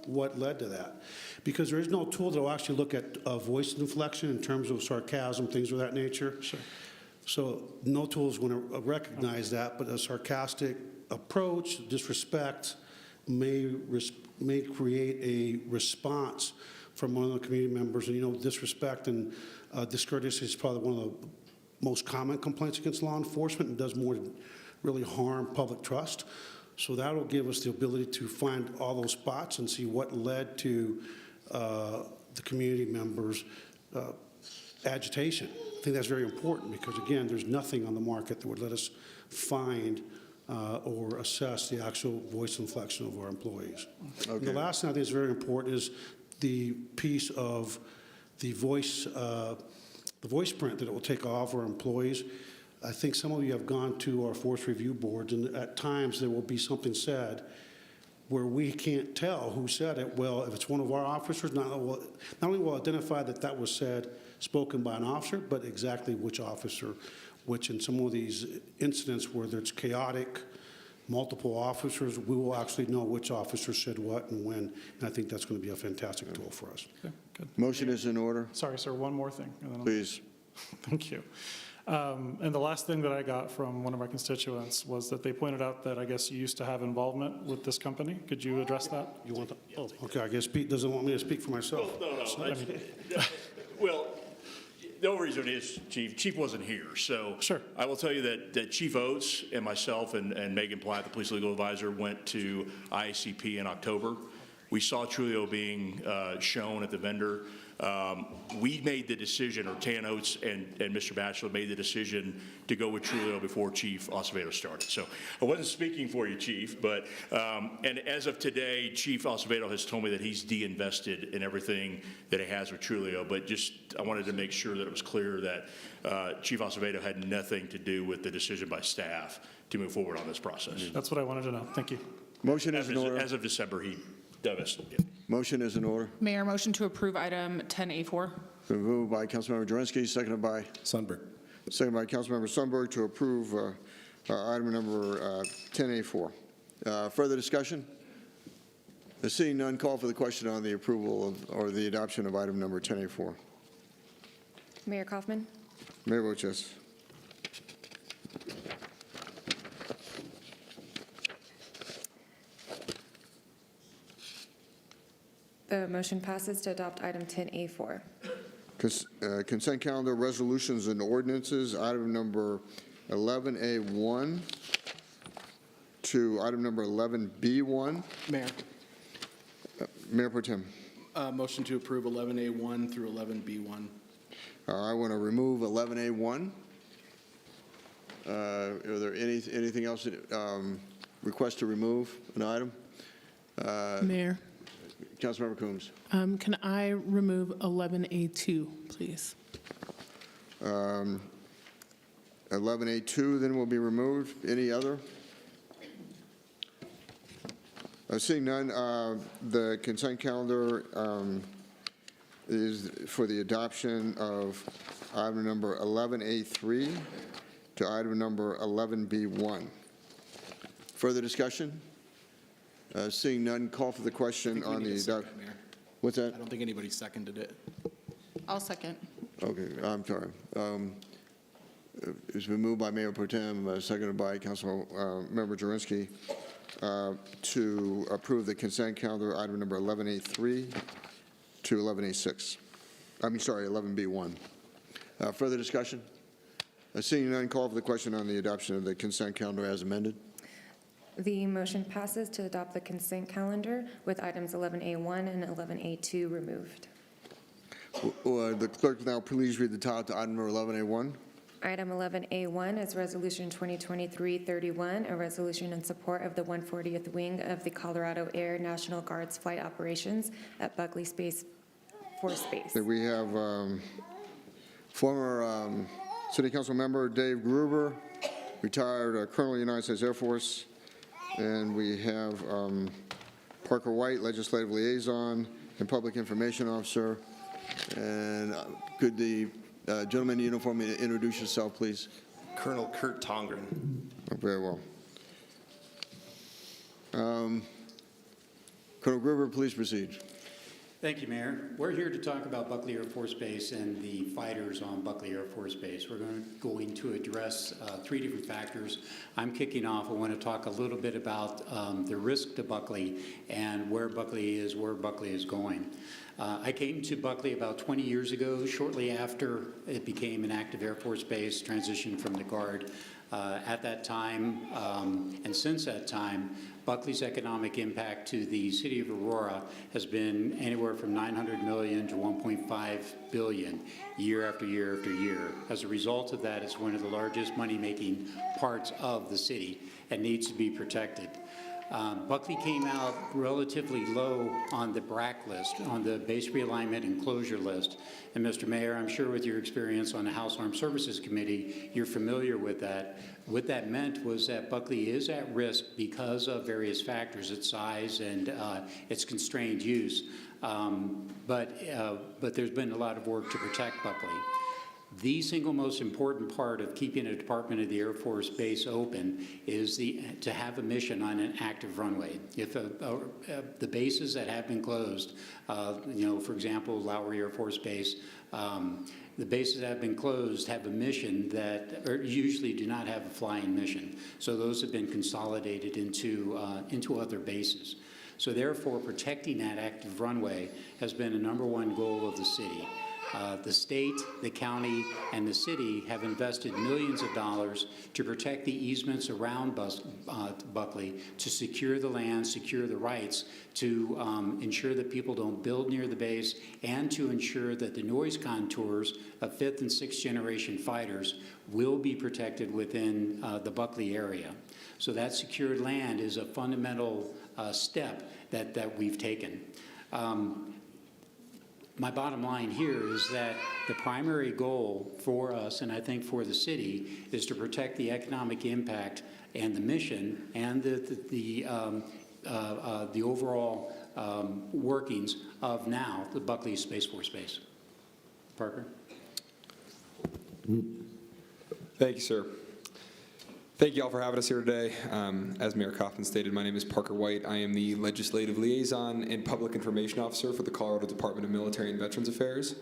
what led to that? Because there is no tool that will actually look at voice inflection in terms of sarcasm, things of that nature. Sure. So no tool is going to recognize that, but a sarcastic approach, disrespect, may create a response from one of the community members. And, you know, disrespect and discourtesy is probably one of the most common complaints against law enforcement, and does more to really harm public trust. So that will give us the ability to find all those spots and see what led to the community members' agitation. I think that's very important because, again, there's nothing on the market that would let us find or assess the actual voice inflection of our employees. Okay. And the last thing I think is very important is the piece of the voice print that it will take off our employees. I think some of you have gone to our force review boards, and at times there will be something said where we can't tell who said it. Well, if it's one of our officers, not only will identify that that was spoken by an officer, but exactly which officer, which in some of these incidents where there's chaotic, multiple officers, we will actually know which officer said what and when, and I think that's going to be a fantastic tool for us. Okay, good. Motion is in order. Sorry, sir, one more thing. And then Please. Thank you. And the last thing that I got from one of my constituents was that they pointed out that I guess you used to have involvement with this company. Could you address that? You want to? Oh, okay. I guess Pete doesn't want me to speak for myself. No. I mean, Well, the only reason is Chief wasn't here. So sure. I will tell you that Chief Oates and myself and Megan Platt, the police legal advisor, went to IACP in October. We saw Trulio being shown at the vendor. We made the decision, or Tan Oates and Mr. Batchelor made the decision to go with Trulio before Chief Acevedo started. So I wasn't speaking for you, Chief, but, and as of today, Chief Acevedo has told me that he's de-invested in everything that he has with Trulio, but just, I wanted to make sure that it was clear that Chief Acevedo had nothing to do with the decision by staff to move forward on this process. That's what I wanted to know. Thank you. Motion is in order. As of December, he divested. Yeah. Motion is in order. Mayor, motion to approve item 10A4. Been moved by Councilmember Drensky, seconded by? Sundberg. Seconded by Councilmember Sundberg to approve item number 10A4. Further discussion? Seeing none, call for the question on the approval of, or the adoption of item number 10A4. Mayor Kaufman, Mayor votes yes. the motion passes to adopt item 10A4. Consent calendar, resolutions and ordinances, item number 11A1 to item number 11B1. Mayor, Mayor Pro Tem. motion to approve 11A1 through 11B1. I want to remove 11A1. Are there anything else, request to remove an item? Mayor, Councilmember Coombs. can I remove 11A2, please? 11A2 then will be removed. Any other? Seeing none, the consent calendar is for the adoption of item number 11A3 to item number 11B1. Further discussion? Seeing none, call for the question on the adoption. What's that? I don't think anybody seconded it. I'll second. Okay, I'm sorry. It's been moved by Mayor Pro Tem, seconded by Councilmember Jurenski, to approve the consent calendar, item number 11A3 to 11A6. I mean, sorry, 11B1. Further discussion? Seeing none, call for the question on the adoption of the consent calendar as amended. The motion passes to adopt the consent calendar with items 11A1 and 11A2 removed. The clerk now please read the title to item number 11A1. Item 11A1 is Resolution 2023-31, a resolution in support of the 140th Wing of the Colorado Air National Guard's flight operations at Buckley Space Force Base. We have former City Council member Dave Gruber, retired Colonel of the United States Air Force, and we have Parker White, Legislative Liaison and Public Information Officer. And could the gentleman in uniform introduce yourself, please? Colonel Kurt Tongren. Very well. Colonel Gruber, please proceed. Thank you, Mayor. We're here to talk about Buckley Air Force Base and the fighters on Buckley Air Force Base. We're going to address three different factors. I'm kicking off. I want to talk a little bit about the risk to Buckley and where Buckley is going. I came to Buckley about 20 years ago, shortly after it became an active Air Force base, transitioned from the Guard. At that time, and since that time, Buckley's economic impact to the city of Aurora has been anywhere from $900 million to $1.5 billion year after year after year. As a result of that, it's one of the largest money-making parts of the city and needs to be protected. Buckley came out relatively low on the BRAC list, on the base realignment and closure list. And Mr. Mayor, I'm sure with your experience on the House Armed Services Committee, you're familiar with that. What that meant was that Buckley is at risk because of various factors, its size and its constrained use. But there's been a lot of work to protect Buckley. The single most important part of keeping a Department of the Air Force base open is to have a mission on an active runway. If the bases that have been closed, for example, Lowry Air Force Base, the bases that have been closed have a mission that usually do not have a flying mission. So those have been consolidated into other bases. So therefore, protecting that active runway has been a #1 goal of the city. The state, the county, and the city have invested millions of dollars to protect the easements around Buckley, to secure the land, secure the rights, to ensure that people don't build near the base, and to ensure that the noise contours of 5th and 6th generation fighters will be protected within the Buckley area. So that secured land is a fundamental step that we've taken. My bottom line here is that the primary goal for us, and I think for the city, is to protect the economic impact and the mission and the overall workings of now the Buckley Space Force Base. Parker? Thank you, sir. Thank you all for having us here today. As Mayor Kaufman stated, my name is Parker White. I am the Legislative Liaison and Public Information Officer for the Colorado Department of Military and Veterans Affairs.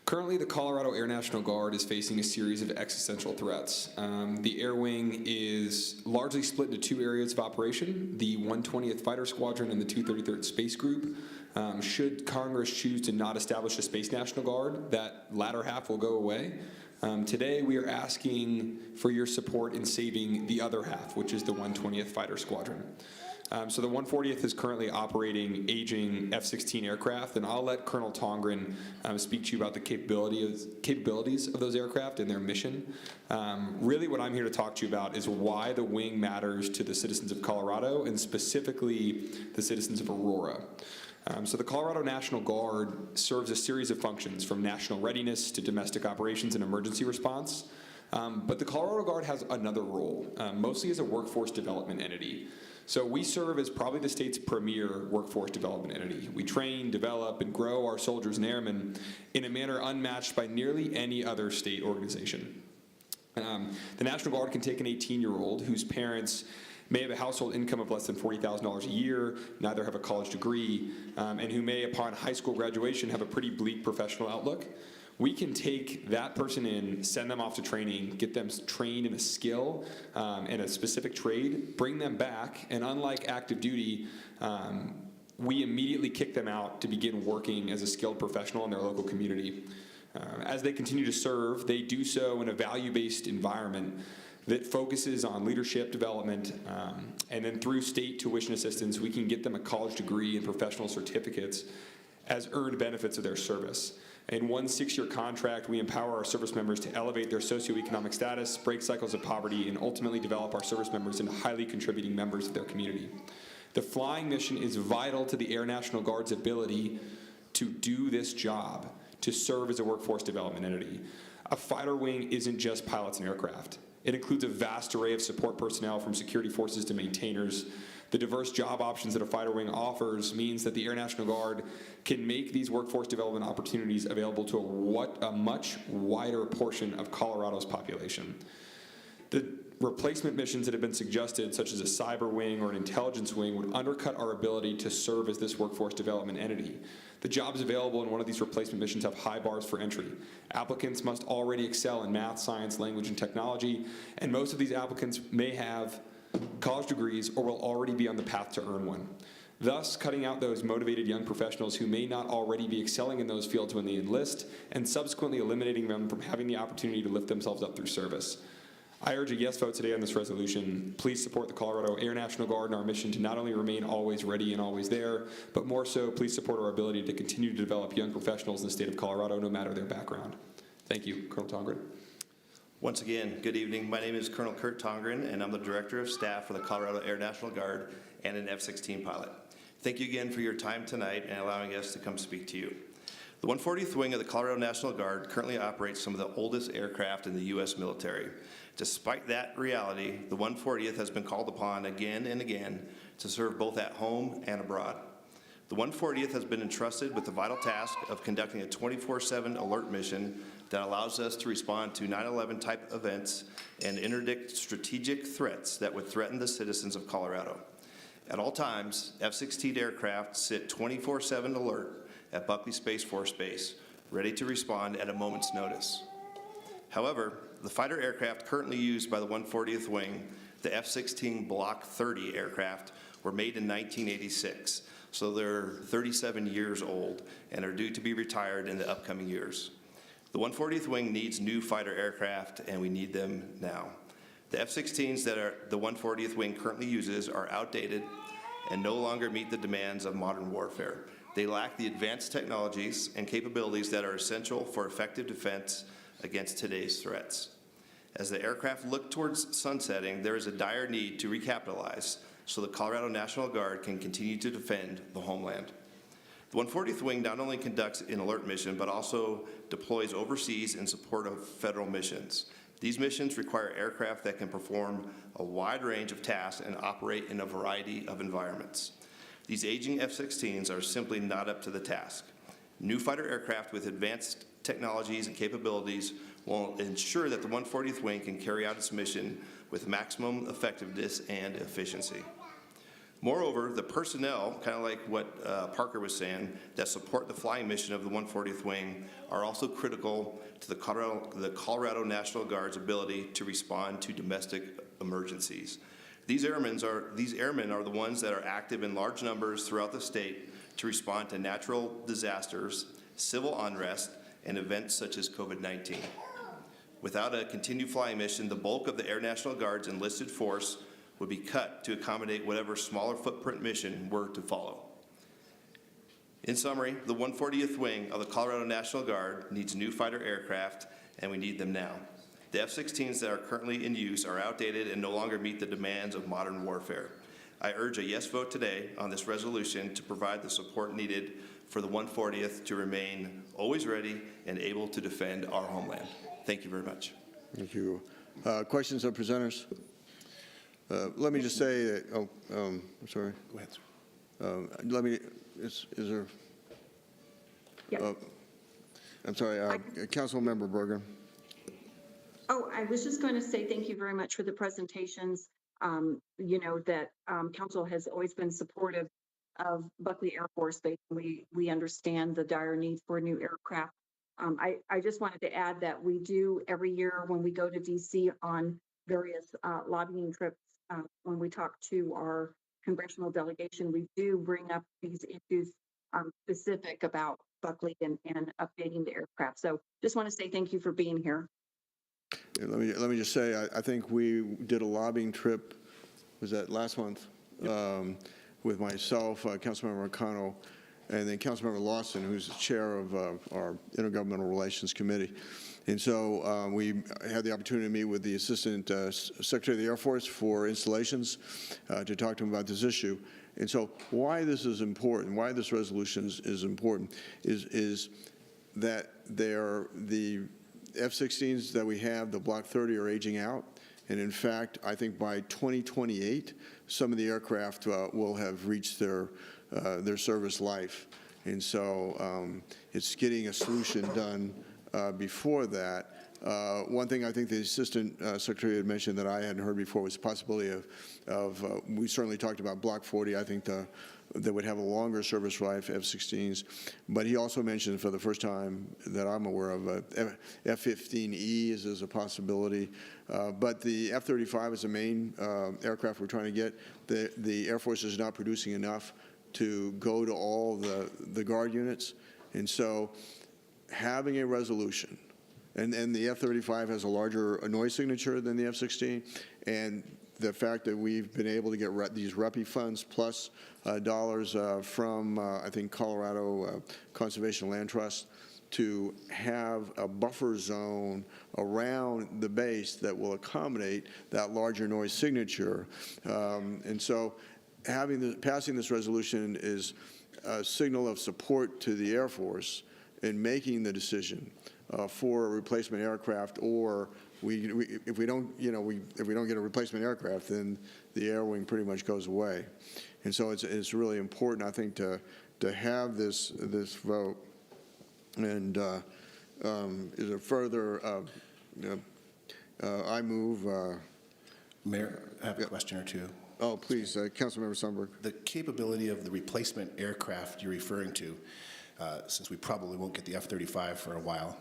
Currently, the Colorado Air National Guard is facing a series of existential threats. The Air Wing is largely split into two areas of operation, the 120th Fighter Squadron and the 233rd Space Group. Should Congress choose to not establish a Space National Guard, that latter half will go away. Today, we are asking for your support in saving the other half, which is the 120th Fighter Squadron. So the 140th is currently operating aging F-16 aircraft, and I'll let Colonel Tongren speak to you about the capabilities of those aircraft and their mission. Really what I'm here to talk to you about is why the wing matters to the citizens of Colorado, and specifically the citizens of Aurora. So the Colorado National Guard serves a series of functions, from national readiness to domestic operations and emergency response. But the Colorado Guard has another role, mostly as a workforce development entity. So we serve as probably the state's premier workforce development entity. We train, develop, and grow our soldiers and airmen in a manner unmatched by nearly any other state organization. The National Guard can take an 18-year-old whose parents may have a household income of less than $40,000 a year, neither have a college degree, and who may, upon high school graduation, have a pretty bleak professional outlook. We can take that person in, send them off to training, get them trained in a skill and a specific trade, bring them back, and unlike active duty, we immediately kick them out to begin working as a skilled professional in their local community. As they continue to serve, they do so in a value-based environment that focuses on leadership development, and then through state tuition assistance, we can get them a college degree and professional certificates as earned benefits of their service. In one 6-year contract, we empower our service members to elevate their socioeconomic status, break cycles of poverty, and ultimately develop our service members into highly contributing members of their community. The flying mission is vital to the Air National Guard's ability to do this job, to serve as a workforce development entity. A fighter wing isn't just pilots and aircraft. It includes a vast array of support personnel, from security forces to maintainers. The diverse job options that a fighter wing offers means that the Air National Guard can make these workforce development opportunities available to a much wider portion of Colorado's population. The replacement missions that have been suggested, such as a cyber wing or an intelligence wing, would undercut our ability to serve as this workforce development entity. The jobs available in one of these replacement missions have high bars for entry. Applicants must already excel in math, science, language, and technology, and most of these applicants may have college degrees or will already be on the path to earn one, thus cutting out those motivated young professionals who may not already be excelling in those fields when they enlist, and subsequently eliminating them from having the opportunity to lift themselves up through service. I urge a yes vote today on this resolution. Please support the Colorado Air National Guard and our mission to not only remain always ready and always there, but more so, please support our ability to continue to develop young professionals in the state of Colorado, no matter their background. Thank you, Colonel Tongren. Once again, good evening. My name is Colonel Kurt Tongren, and I'm the Director of Staff for the Colorado Air National Guard and an F-16 pilot. Thank you again for your time tonight and allowing us to come speak to you. The 140th Wing of the Colorado National Guard currently operates some of the oldest aircraft in the U.S. military. Despite that reality, the 140th has been called upon again and again to serve both at home and abroad. The 140th has been entrusted with the vital task of conducting a 24/7 alert mission that allows us to respond to 9/11 type events and interdict strategic threats that would threaten the citizens of Colorado. At all times, F-16 aircraft sit 24/7 alert at Buckley Space Force Base, ready to respond at a moment's notice. However, the fighter aircraft currently used by the 140th Wing, the F-16 Block 30 aircraft, were made in 1986, so they're 37 years old and are due to be retired in the upcoming years. The 140th Wing needs new fighter aircraft, and we need them now. The F-16s that the 140th Wing currently uses are outdated and no longer meet the demands of modern warfare. They lack the advanced technologies and capabilities that are essential for effective defense against today's threats. As the aircraft look towards sunsetting, there is a dire need to recapitalize so the Colorado National Guard can continue to defend the homeland. The 140th Wing not only conducts an alert mission, but also deploys overseas in support of federal missions. These missions require aircraft that can perform a wide range of tasks and operate in a variety of environments. These aging F-16s are simply not up to the task. New fighter aircraft with advanced technologies, and capabilities will ensure that the 140th Wing can carry out its mission with maximum effectiveness and efficiency. Moreover, the personnel, kind of like what Parker was saying, that support the flying mission of the 140th Wing are also critical to the Colorado National Guard's ability to respond to domestic emergencies. These airmen are the ones that are active in large numbers throughout the state to respond to natural disasters, civil unrest, and events such as COVID-19. Without a continued flying mission, the bulk of the Air National Guard's enlisted force would be cut to accommodate whatever smaller footprint mission were to follow. In summary, the 140th Wing of the Colorado National Guard needs new fighter aircraft, and we need them now. The F-16s that are currently in use are outdated and no longer meet the demands of modern warfare. I urge a yes vote today on this resolution to provide the support needed for the 140th to remain always ready and able to defend our homeland. Thank you very much. Thank you. Questions of presenters? Let me just say that, I'm sorry. Go ahead, sir. Let me, is there? Yes. I'm sorry, Councilmember Bergen. Oh, I was just going to say thank you very much for the presentations. You know that council has always been supportive of Buckley Air Force Base. We understand the dire need for new aircraft. I just wanted to add that we do every year when we go to DC on various lobbying trips, when we talk to our congressional delegation, we do bring up these issues specific about Buckley and updating the aircraft. So just want to say thank you for being here. Yeah, let me just say, I think we did a lobbying trip, was that last month, with myself, Councilmember McConnell, and then Councilmember Lawson, who's the chair of our Intergovernmental Relations Committee. And so we had the opportunity to meet with the Assistant Secretary of the Air Force for installations to talk to him about this issue. And so why this is important, why this resolution is important, is that the F-16s that we have, the Block 30, are aging out. And in fact, I think by 2028, some of the aircraft will have reached their service life. And so it's getting a solution done before that. One thing I think the Assistant Secretary had mentioned that I hadn't heard before was the possibility of we certainly talked about Block 40. I think that would have a longer service life, F-16s. But he also mentioned for the first time that I'm aware of, F-15E is a possibility. But the F-35 is the main aircraft we're trying to get. The Air Force is not producing enough to go to all the Guard units. And so having a resolution, and the F-35 has a larger noise signature than the F-16, and the fact that we've been able to get these REPI funds plus dollars from, I think, Colorado Conservation Land Trust to have a buffer zone around the base that will accommodate that larger noise signature. And so passing this resolution is a signal of support to the Air Force in making the decision for a replacement aircraft, or if we don't get a replacement aircraft, then the Air Wing pretty much goes away. And so it's really important, I think, to have this vote. And is there further? I move. Mayor, I have a question or two. Oh, please, Councilmember Sundberg. The capability of the replacement aircraft you're referring to, since we probably won't get the F-35 for a while,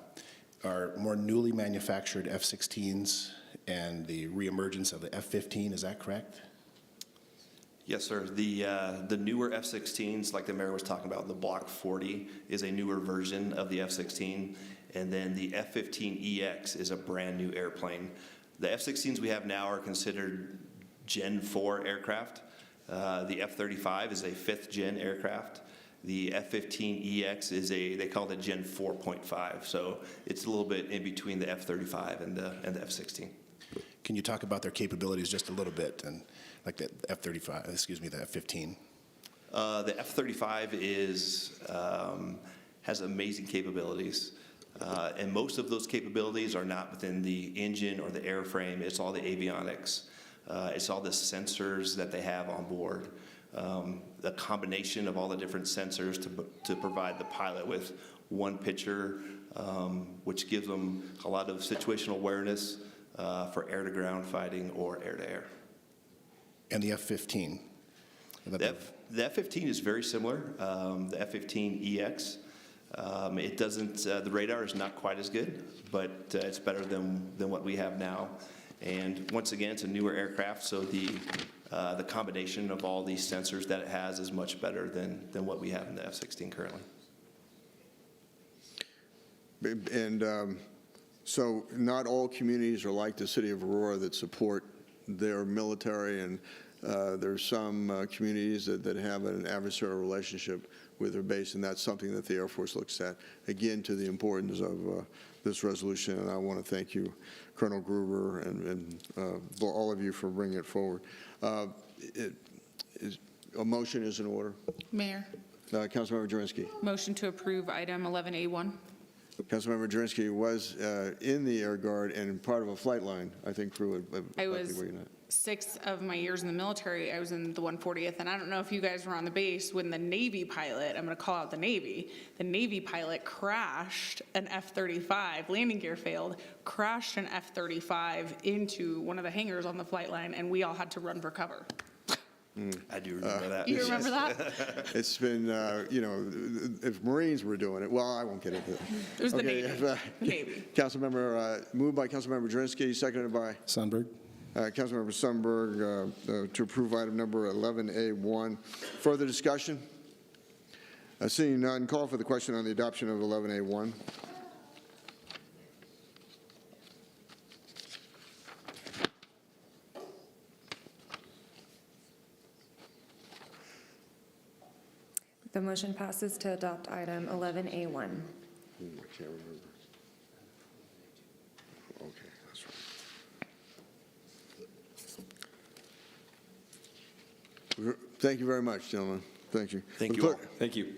are more newly manufactured F-16s and the reemergence of the F-15, is that correct? Yes, sir. The newer F-16s, like the mayor was talking about, the Block 40 is a newer version of the F-16, and then the F-15EX is a brand new airplane. The F-16s we have now are considered Gen 4 aircraft. The F-35 is a 5th gen aircraft. The F-15EX is they call it Gen 4.5, so it's a little bit in between the F-35 and the F-16. Can you talk about their capabilities just a little bit, and like the F-35, excuse me, the F-15? The F-35 has amazing capabilities, and most of those capabilities are not within the engine or the airframe. It's all the avionics. It's all the sensors that they have on board. the combination of all the different sensors to provide the pilot with one picture, which gives them a lot of situational awareness for air-to-ground fighting or air-to-air. And the F-15? The F-15 is very similar. The F-15EX, it doesn't, the radar is not quite as good, but it's better than what we have now. And once again, it's a newer aircraft, so the combination of all these sensors that it has is much better than what we have in the F-16 currently. And so not all communities are like the city of Aurora that support their military, and there's some communities that have an adversarial relationship with their base, and that's something that the Air Force looks at, again, to the importance of this resolution. And I want to thank you, Colonel Gruber, and all of you for bringing it forward. A motion is in order. Mayor, Councilmember Drinsky. motion to approve item 11A1. Councilmember Drinsky was in the Air Guard and part of a flight line, I think, crew. I was 6 of my years in the military. I was in the 140th, and I don't know if you guys were on the base when the Navy pilot, I'm going to call out the Navy pilot crashed an F-35, landing gear failed, crashed an F-35 into one of the hangars on the flight line, and we all had to run for cover. I do remember that. You remember that? It's been, if Marines were doing it, well, I won't get into it. It was the Navy. The Navy. Councilmember, moved by Councilmember Drinsky, seconded by Sundberg. Councilmember Sundberg to approve item number 11A1. Further discussion? Seeing none, call for the question on the adoption of 11A1. The motion passes to adopt item 11A1. I can't remember. Okay, that's right. Thank you very much, gentlemen. Thank you. Thank you all. Thank you.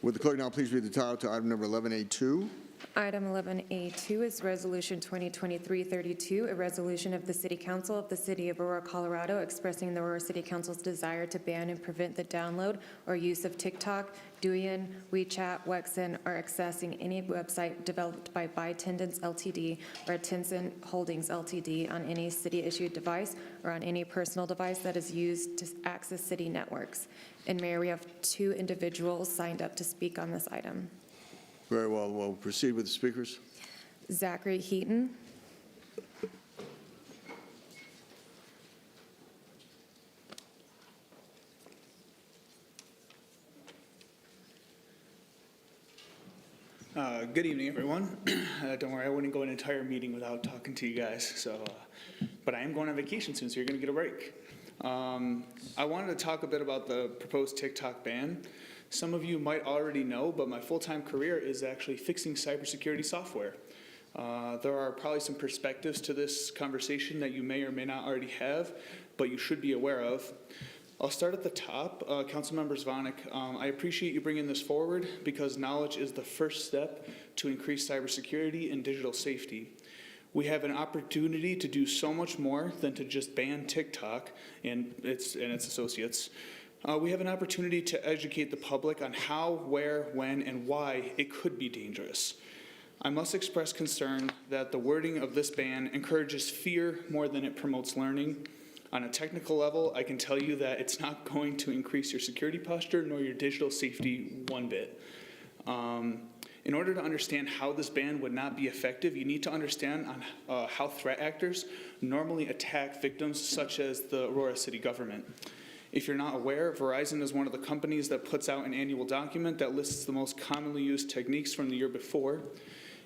Would the clerk now please read the title to item number 11A2? Item 11A2 is Resolution 2023-32, a resolution of the City Council of the City of Aurora, Colorado, expressing the Aurora City Council's desire to ban and prevent the download or use of TikTok, DeYoung, WeChat, Wexen, or accessing any website developed by Bytendance Ltd. or Tencent Holdings Ltd. on any city-issued device or on any personal device that is used to access city networks. And Mayor, we have 2 individuals signed up to speak on this item. Very well. We'll proceed with the speakers. Zachary Heaton. Good evening, everyone. Don't worry, I wouldn't go an entire meeting without talking to you guys. So, but I am going on vacation soon, so you're going to get a break. I wanted to talk a bit about the proposed TikTok ban. Some of you might already know, but my full-time career is actually fixing cybersecurity software. There are probably some perspectives to this conversation that you may or may not already have, but you should be aware of. I'll start at the top. Councilmember Zvonek, I appreciate you bringing this forward because knowledge is the first step to increase cybersecurity and digital safety. We have an opportunity to do so much more than to just ban TikTok and its associates. We have an opportunity to educate the public on how, where, when, and why it could be dangerous. I must express concern that the wording of this ban encourages fear more than it promotes learning. On a technical level, I can tell you that it's not going to increase your security posture nor your digital safety one bit. In order to understand how this ban would not be effective, you need to understand on how threat actors normally attack victims such as the Aurora City government. If you're not aware, Verizon is one of the companies that puts out an annual document that lists the most commonly used techniques from the year before.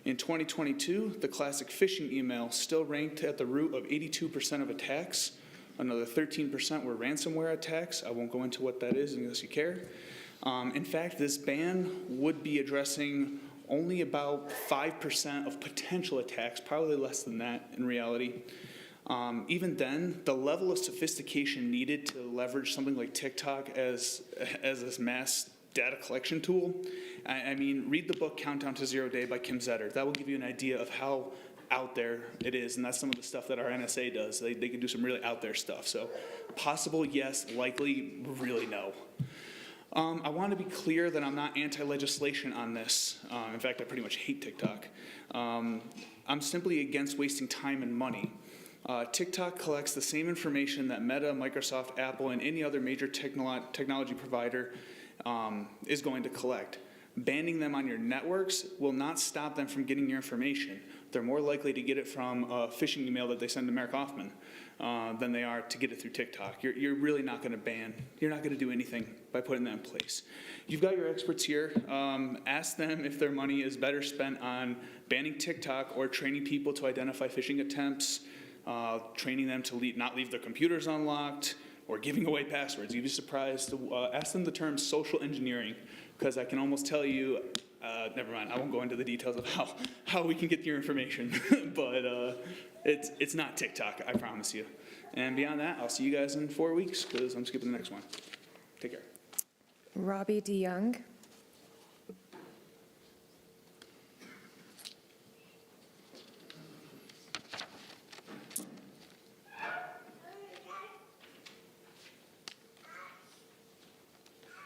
In 2022, the classic phishing email still ranked at the root of 82% of attacks. Another 13% were ransomware attacks. I won't go into what that is unless you care. In fact, this ban would be addressing only about 5% of potential attacks, probably less than that in reality. Even then, the level of sophistication needed to leverage something like TikTok as this mass data collection tool, I mean, read the book Countdown to Zero Day by Cesar. That will give you an idea of how out there it is, and that's some of the stuff that our NSA does. They can do some really out there stuff. So possible, yes. Likely, really no. I want to be clear that I'm not anti-legislation on this. In fact, I pretty much hate TikTok. I'm simply against wasting time and money. TikTok collects the same information that Meta, Microsoft, Apple, and any other major technology provider is going to collect. Banning them on your networks will not stop them from getting your information. They're more likely to get it from a phishing email that they send to Mayor Kaufman than they are to get it through TikTok. You're really not going to ban. You're not going to do anything by putting that in place. You've got your experts here. Ask them if their money is better spent on banning TikTok or training people to identify phishing attempts, training them to not leave their computers unlocked, or giving away passwords. You'd be surprised. Ask them the term social engineering, because I can almost tell you, never mind, I won't go into the details of how we can get your information, but it's not TikTok, I promise you. And beyond that, I'll see you guys in 4 weeks, because I'm skipping the next one. Take care. Robbie DeYoung.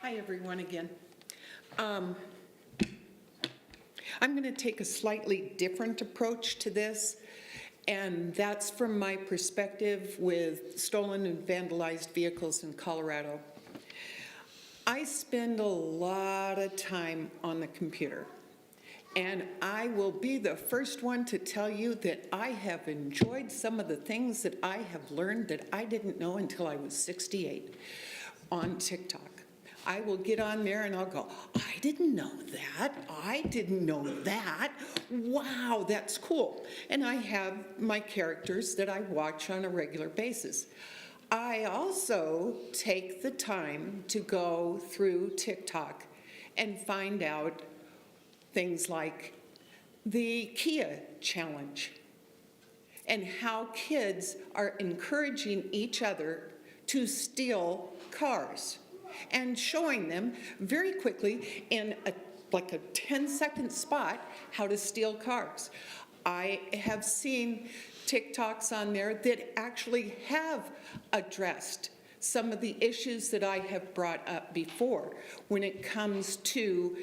Hi, everyone, again. I'm going to take a slightly different approach to this, and that's from my perspective with stolen and vandalized vehicles in Colorado. I spend a lot of time on the computer, and I will be the first one to tell you that I have enjoyed some of the things that I have learned that I didn't know until I was 68 on TikTok. I will get on there and I'll go, I didn't know that. I didn't know that. Wow, that's cool. And I have my characters that I watch on a regular basis. I also take the time to go through TikTok and find out things like the Kia challenge and how kids are encouraging each other to steal cars, and showing them very quickly in like a 10-second spot how to steal cars. I have seen TikToks on there that actually have addressed some of the issues that I have brought up before when it comes to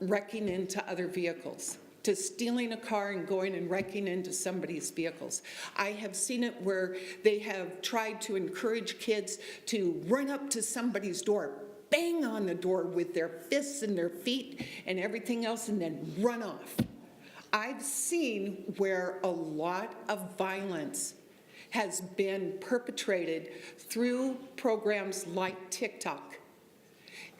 wrecking into other vehicles, to stealing a car and going and wrecking into somebody's vehicles. I have seen it where they have tried to encourage kids to run up to somebody's door, bang on the door with their fists and their feet and everything else, and then run off. I've seen where a lot of violence has been perpetrated through programs like TikTok.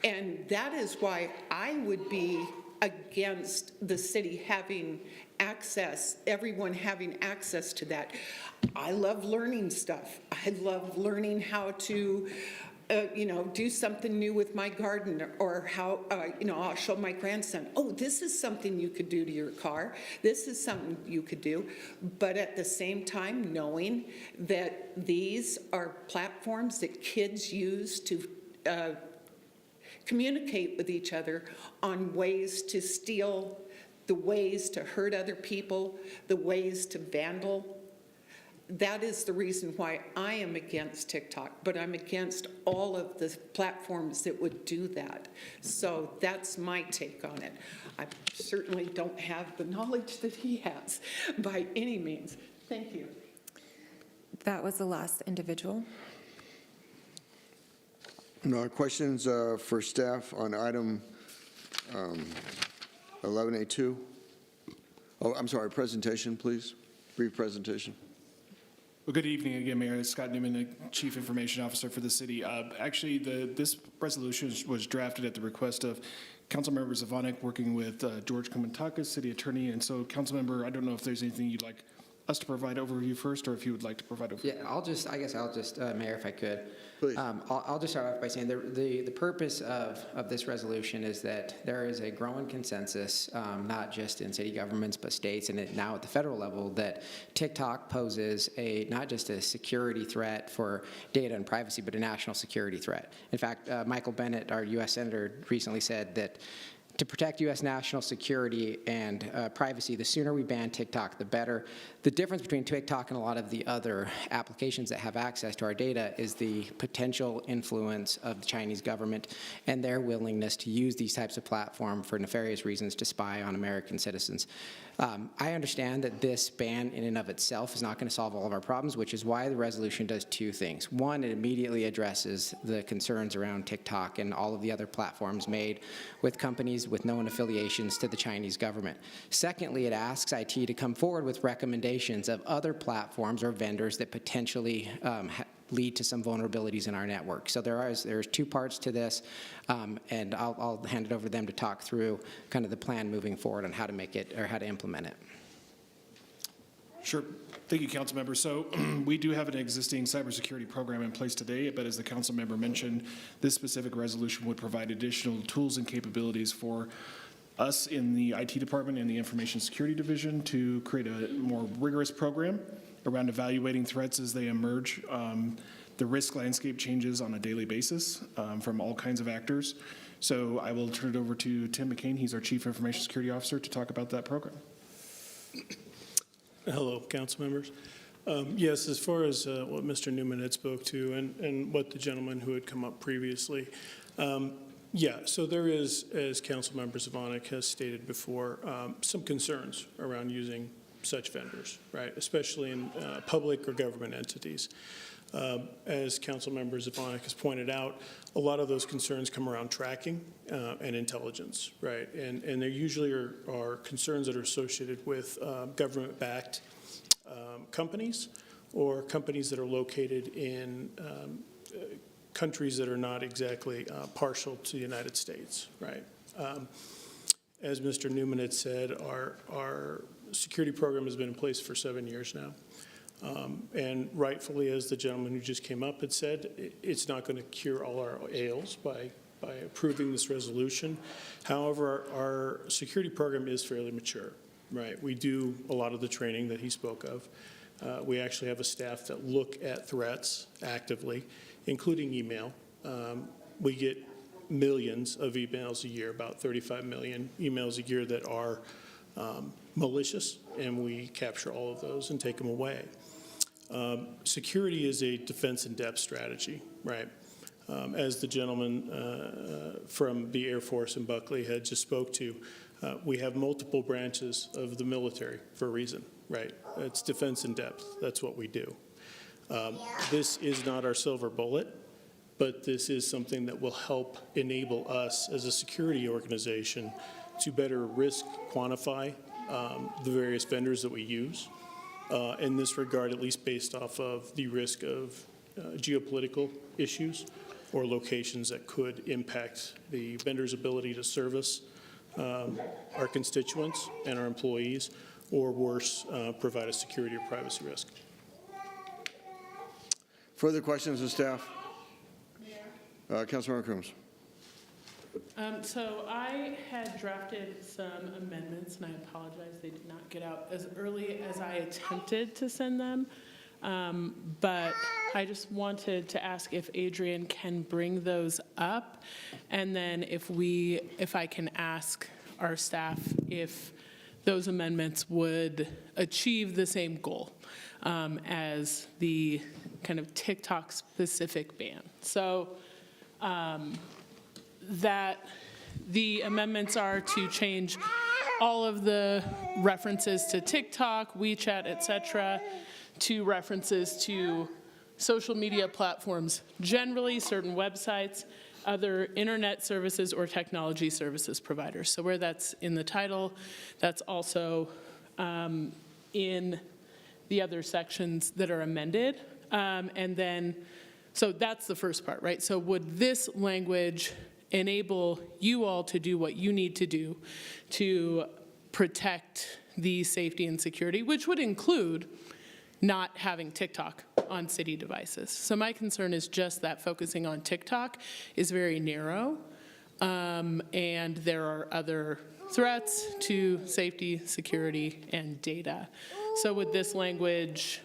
And that is why I would be against the city having access, everyone having access to that. I love learning stuff. I love learning how to, do something new with my garden, or how, I'll show my grandson, oh, this is something you could do to your car. This is something you could do. But at the same time, knowing that these are platforms that kids use to communicate with each other on ways to steal, the ways to hurt other people, the ways to vandal. That is the reason why I am against TikTok, but I'm against all of the platforms that would do that. So that's my take on it. I certainly don't have the knowledge that he has by any means. Thank you. That was the last individual. No questions for staff on item 11A2? Oh, I'm sorry, presentation, please. Brief presentation. Well, good evening again, Mayor. Scott Newman, the Chief Information Officer for the city. Actually, this resolution was drafted at the request of Councilmember Zvonek, working with George Kumantakis, City Attorney. And so, Councilmember, I don't know if there's anything you'd like us to provide overview first, or if you would like to provide overview. Yeah, I'll just, Mayor, if I could. Please. I'll just start off by saying the purpose of this resolution is that there is a growing consensus, not just in city governments, but states, and now at the federal level, that TikTok poses not just a security threat for data and privacy, but a national security threat. In fact, Michael Bennet, our U.S. Senator, recently said that to protect U.S. national security and privacy, the sooner we ban TikTok, the better. The difference between TikTok and a lot of the other applications that have access to our data is the potential influence of the Chinese government and their willingness to use these types of platforms for nefarious reasons to spy on American citizens. I understand that this ban in and of itself is not going to solve all of our problems, which is why the resolution does two things. One, it immediately addresses the concerns around TikTok and all of the other platforms made with companies with known affiliations to the Chinese government. Secondly, it asks IT to come forward with recommendations of other platforms or vendors that potentially lead to some vulnerabilities in our network. So there's two parts to this, and I'll hand it over to them to talk through kind of the plan moving forward on how to make it or how to implement it. Sure. Thank you, council member. So we do have an existing cybersecurity program in place today, but as the council member mentioned, this specific resolution would provide additional tools and capabilities for us in the IT department and the information security division to create a more rigorous program around evaluating threats as they emerge. The risk landscape changes on a daily basis from all kinds of actors. So I will turn it over to Tim McCain. He's our Chief Information Security Officer to talk about that program. Hello, council members. Yes, as far as what Mr. Newman had spoke to and what the gentleman who had come up previously, yeah, so there is, as Councilmember Zvonek has stated before, some concerns around using such vendors, right, especially in public or government entities. As Councilmember Zvonek has pointed out, a lot of those concerns come around tracking and intelligence, right? And there usually are concerns that are associated with government-backed companies or companies that are located in countries that are not exactly partial to the United States, right? As Mr. Newman had said, our security program has been in place for 7 years now. And rightfully, as the gentleman who just came up had said, it's not going to cure all our ails by approving this resolution. However, our security program is fairly mature, right? We do a lot of the training that he spoke of. We actually have a staff that look at threats actively, including email. We get millions of emails a year, about 35 million emails a year that are malicious, and we capture all of those and take them away. Security is a defense in depth strategy, right? As the gentleman from the Air Force in Buckley had just spoke to, we have multiple branches of the military for a reason, right? It's defense in depth. That's what we do. This is not our silver bullet, but this is something that will help enable us as a security organization to better risk quantify the various vendors that we use. In this regard, at least based off of the risk of geopolitical issues or locations that could impact the vendor's ability to service our constituents and our employees, or worse, provide a security or privacy risk. Further questions of staff? Councilmember Coombs. So I had drafted some amendments, and I apologize they did not get out as early as I attempted to send them. But I just wanted to ask if Adrian can bring those up, and then if I can ask our staff if those amendments would achieve the same goal as the kind of TikTok specific ban. So that the amendments are to change all of the references to TikTok, WeChat, etc., to references to social media platforms, generally certain websites, other internet services or technology services providers. So where that's in the title, that's also in the other sections that are amended. And then, so that's the first part, right? So would this language enable you all to do what you need to do to protect the safety and security, which would include not having TikTok on city devices? So my concern is just that focusing on TikTok is very narrow, and there are other threats to safety, security, and data. So would this language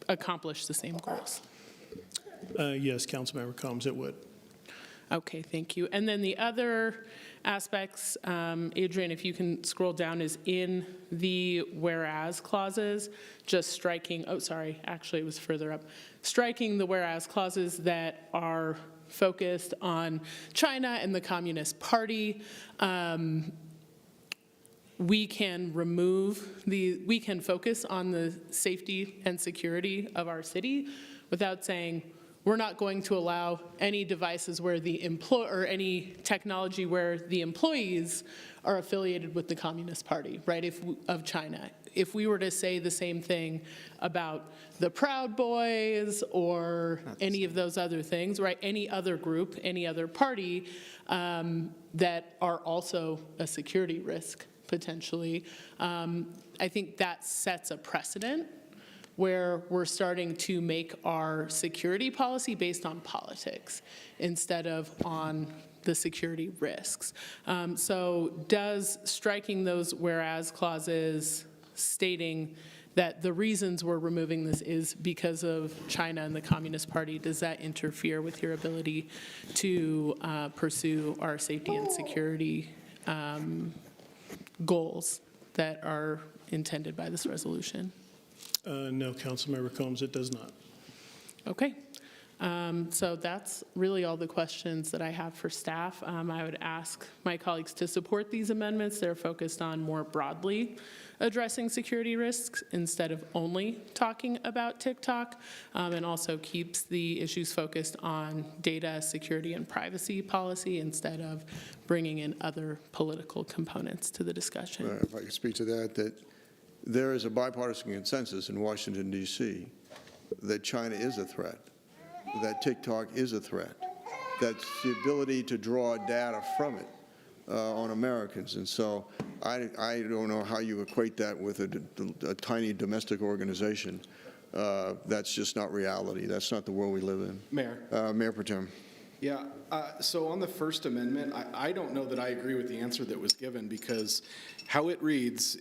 accomplish the same goals? Yes, Councilmember Combs, it would. Okay, thank you. And then the other aspects, Adrian, if you can scroll down, is in the whereas clauses, just striking, oh, sorry, actually it was further up, striking the whereas clauses that are focused on China and the Communist Party. We can we can focus on the safety and security of our city without saying, we're not going to allow any devices where or any technology where the employees are affiliated with the Communist Party, right, of China. If we were to say the same thing about the Proud Boys or any of those other things, right, any other group, any other party that are also a security risk, potentially, I think that sets a precedent where we're starting to make our security policy based on politics instead of on the security risks. So does striking those whereas clauses stating that the reasons we're removing this is because of China and the Communist Party, does that interfere with your ability to pursue our safety and security goals that are intended by this resolution? No, Councilmember Combs, it does not. Okay. So that's really all the questions that I have for staff. I would ask my colleagues to support these amendments. They're focused on more broadly addressing security risks instead of only talking about TikTok, and also keeps the issues focused on data security and privacy policy instead of bringing in other political components to the discussion. If I could speak to that there is a bipartisan consensus in Washington, D.C. that China is a threat, that TikTok is a threat, that's the ability to draw data from it on Americans. And so I don't know how you equate that with a tiny domestic organization. That's just not reality. That's not the world we live in. Mayor. Mayor Pro Tem. Yeah, so on the First Amendment, I don't know that I agree with the answer that was given, because how it reads,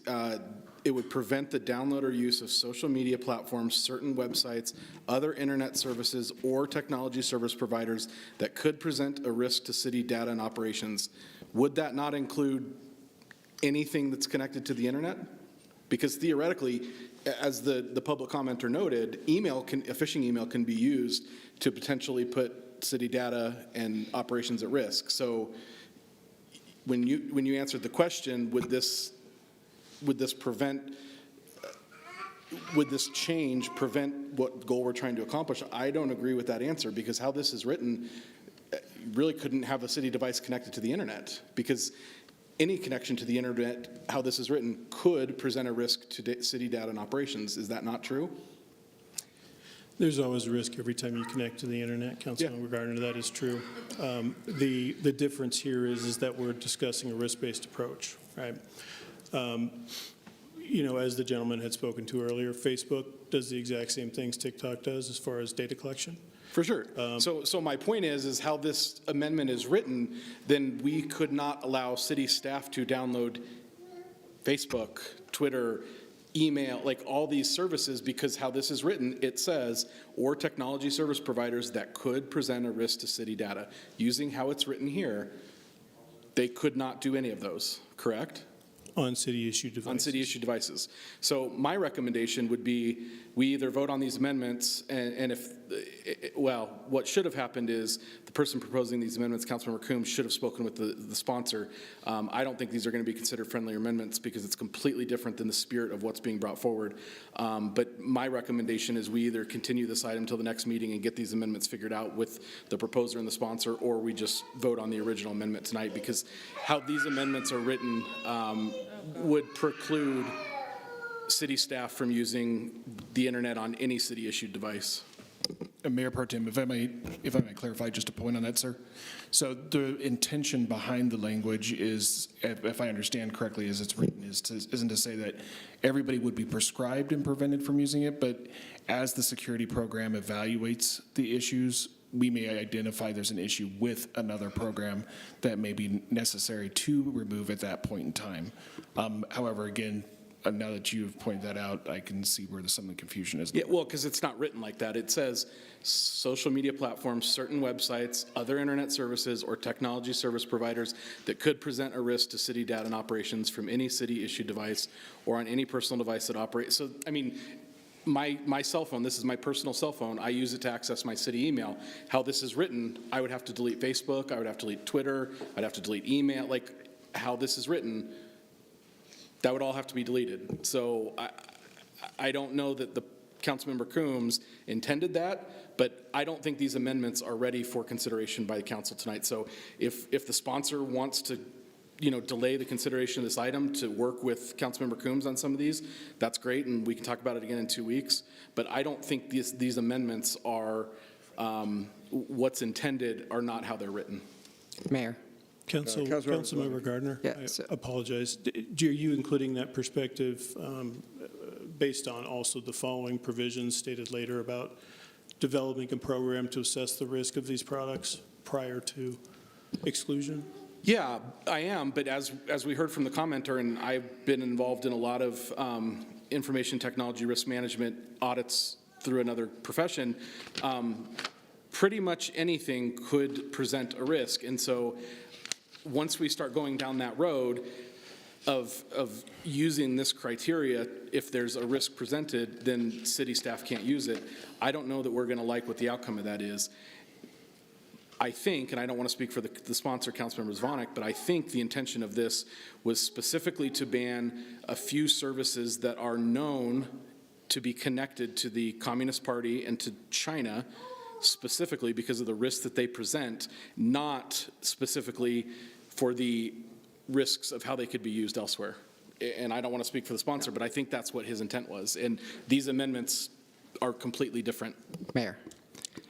it would prevent the download or use of social media platforms, certain websites, other internet services, or technology service providers that could present a risk to city data and operations. Would that not include anything that's connected to the internet? Because theoretically, as the public commenter noted, a phishing email can be used to potentially put city data and operations at risk. So when you answered the question, would this change prevent what goal we're trying to accomplish? I don't agree with that answer, because how this is written really couldn't have a city device connected to the internet, because any connection to the internet, how this is written, could present a risk to city data and operations. Is that not true? There's always a risk every time you connect to the internet, Councilman Gardner. That is true. The difference here is that we're discussing a risk-based approach, right? As the gentleman had spoken to earlier, Facebook does the exact same things TikTok does as far as data collection. For sure. So my point is how this amendment is written, then we could not allow city staff to download Facebook, Twitter, email, like all these services, because how this is written, it says, or technology service providers that could present a risk to city data. Using how it's written here, they could not do any of those, correct? On city-issued devices. On city-issued devices. So my recommendation would be we either vote on these amendments, and what should have happened is the person proposing these amendments, Councilmember Coombs, should have spoken with the sponsor. I don't think these are going to be considered friendly amendments, because it's completely different than the spirit of what's being brought forward. But my recommendation is we either continue this item till the next meeting and get these amendments figured out with the proposer and the sponsor, or we just vote on the original amendment tonight, because how these amendments are written would preclude city staff from using the internet on any city-issued device. Mayor Pro Tem, if I may clarify just a point on that, sir. So the intention behind the language is, if I understand correctly as it's written, isn't to say that everybody would be prescribed and prevented from using it, but as the security program evaluates the issues, we may identify there's an issue with another program that may be necessary to remove at that point in time. However, again, now that you've pointed that out, I can see where some of the confusion is. Yeah, well, because it's not written like that. It says social media platforms, certain websites, other internet services, or technology service providers that could present a risk to city data and operations from any city-issued device or on any personal device that operates. So, I mean, my cell phone, this is my personal cell phone, I use it to access my city email. How this is written, I would have to delete Facebook, I would have to delete Twitter, I'd have to delete email, like how this is written, that would all have to be deleted. So I don't know that the Councilmember Coombs intended that, but I don't think these amendments are ready for consideration by the council tonight. So if the sponsor wants to, delay the consideration of this item to work with Councilmember Coombs on some of these, that's great, and we can talk about it again in 2 weeks. But I don't think these amendments are, what's intended are not how they're written. Mayor. Councilmember Gardner, I apologize. Are you including that perspective based on also the following provisions stated later about developing a program to assess the risk of these products prior to exclusion? Yeah, I am, but as we heard from the commenter, and I've been involved in a lot of information technology risk management audits through another profession, pretty much anything could present a risk. And so once we start going down that road of using this criteria, if there's a risk presented, then city staff can't use it. I don't know that we're going to like what the outcome of that is. I think, and I don't want to speak for the sponsor, Councilmember Zvonek, but I think the intention of this was specifically to ban a few services that are known to be connected to the Communist Party and to China, specifically because of the risks that they present, not specifically for the risks of how they could be used elsewhere. And I don't want to speak for the sponsor, but I think that's what his intent was. And these amendments are completely different. Mayor.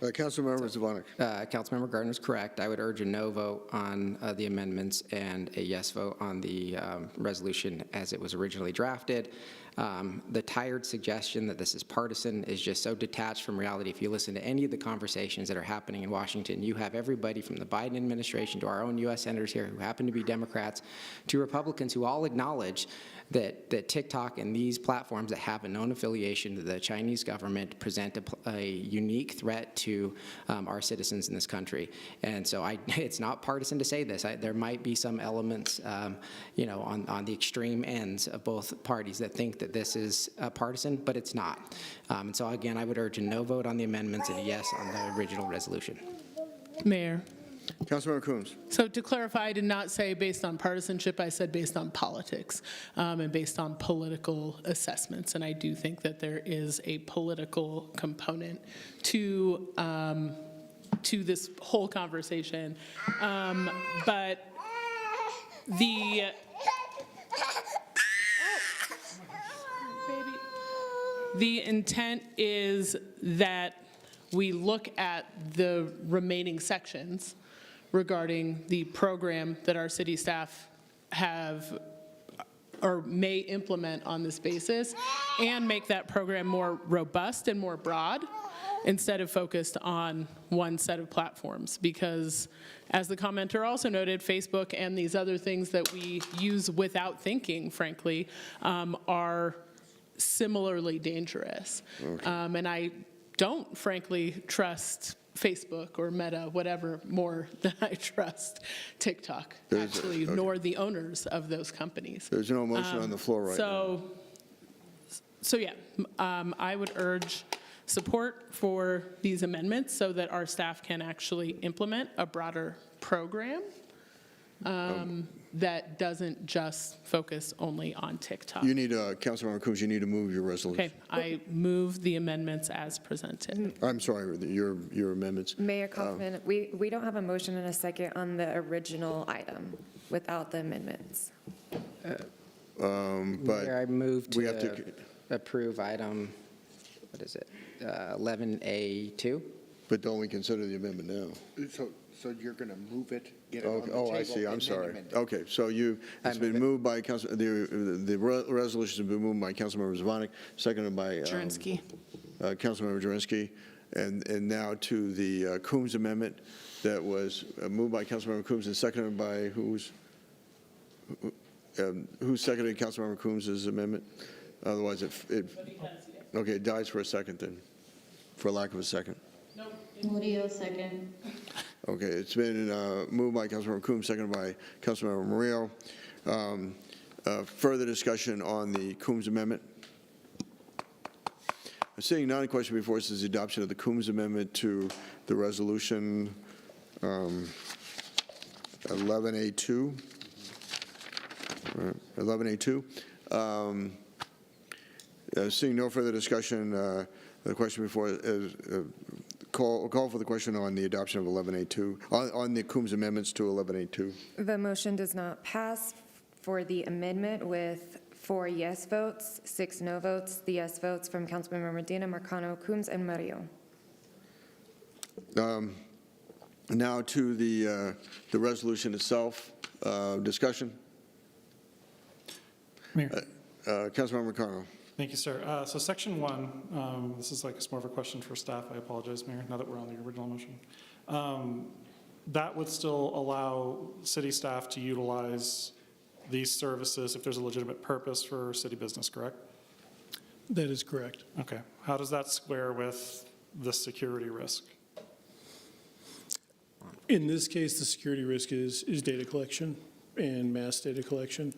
Councilmember Zvonek. Councilmember Gardner's correct. I would urge a no vote on the amendments and a yes vote on the resolution as it was originally drafted. The tired suggestion that this is partisan is just so detached from reality. If you listen to any of the conversations that are happening in Washington, you have everybody from the Biden administration to our own U.S. senators here who happen to be Democrats to Republicans who all acknowledge that TikTok and these platforms that have a known affiliation to the Chinese government present a unique threat to our citizens in this country. And so it's not partisan to say this. There might be some elements, on the extreme ends of both parties that think that this is partisan, but it's not. And so again, I would urge a no vote on the amendments and a yes on the original resolution. Mayor. Councilmember Coombs. So to clarify, I did not say based on partisanship, I said based on politics and based on political assessments. And I do think that there is a political component to this whole conversation. But the intent is that we look at the remaining sections regarding the program that our city staff have or may implement on this basis and make that program more robust and more broad instead of focused on one set of platforms. Because as the commenter also noted, Facebook and these other things that we use without thinking, frankly, are similarly dangerous. Okay. And I don't, frankly, trust Facebook or Meta, whatever, more than I trust TikTok, actually, nor the owners of those companies. There's no motion on the floor right now. So yeah, I would urge support for these amendments so that our staff can actually implement a broader program that doesn't just focus only on TikTok. You need, Councilmember Coombs, you need to move your resolution. Okay, I move the amendments as presented. I'm sorry, your amendments. Mayor Kaufman, we don't have a motion and a second on the original item without the amendments. But Mayor, I move we have to approve item, 11A2? But don't we consider the amendment now? So you're going to move it, get it on the table? Oh, I see, I'm and then sorry. amend it. Okay, so it's been moved by, the resolution's been moved by Councilmember Zvonek, seconded by Jurenski. Councilmember Jurenski, and now to the Coombs amendment that was moved by Councilmember Coombs and seconded by who's? Who seconded Councilmember Coombs' amendment? Otherwise, okay, it dies for a second then, for lack of a second. Murillo, second. Okay, it's been moved by Councilmember Coombs, seconded by Councilmember Murillo. Further discussion on the Coombs amendment? Seeing none, the question before us is the adoption of the Coombs amendment to the resolution 11A2. 11A2. Seeing no further discussion, the question before is call for the question on the adoption of 11A2, on the Coombs amendments to 11A2. The motion does not pass for the amendment with 4 yes votes, 6 no votes. The yes votes from Councilmember Dina, Marcano, Coombs, and Murillo. Now to the resolution itself. Discussion. Mayor. Councilmember Marcano. Thank you, sir. So section 1, this is like it's more of a question for staff. I apologize, Mayor, now that we're on the original motion. That would still allow city staff to utilize these services if there's a legitimate purpose for city business, correct? That is correct. Okay. How does that square with the security risk? In this case, the security risk is data collection and mass data collection.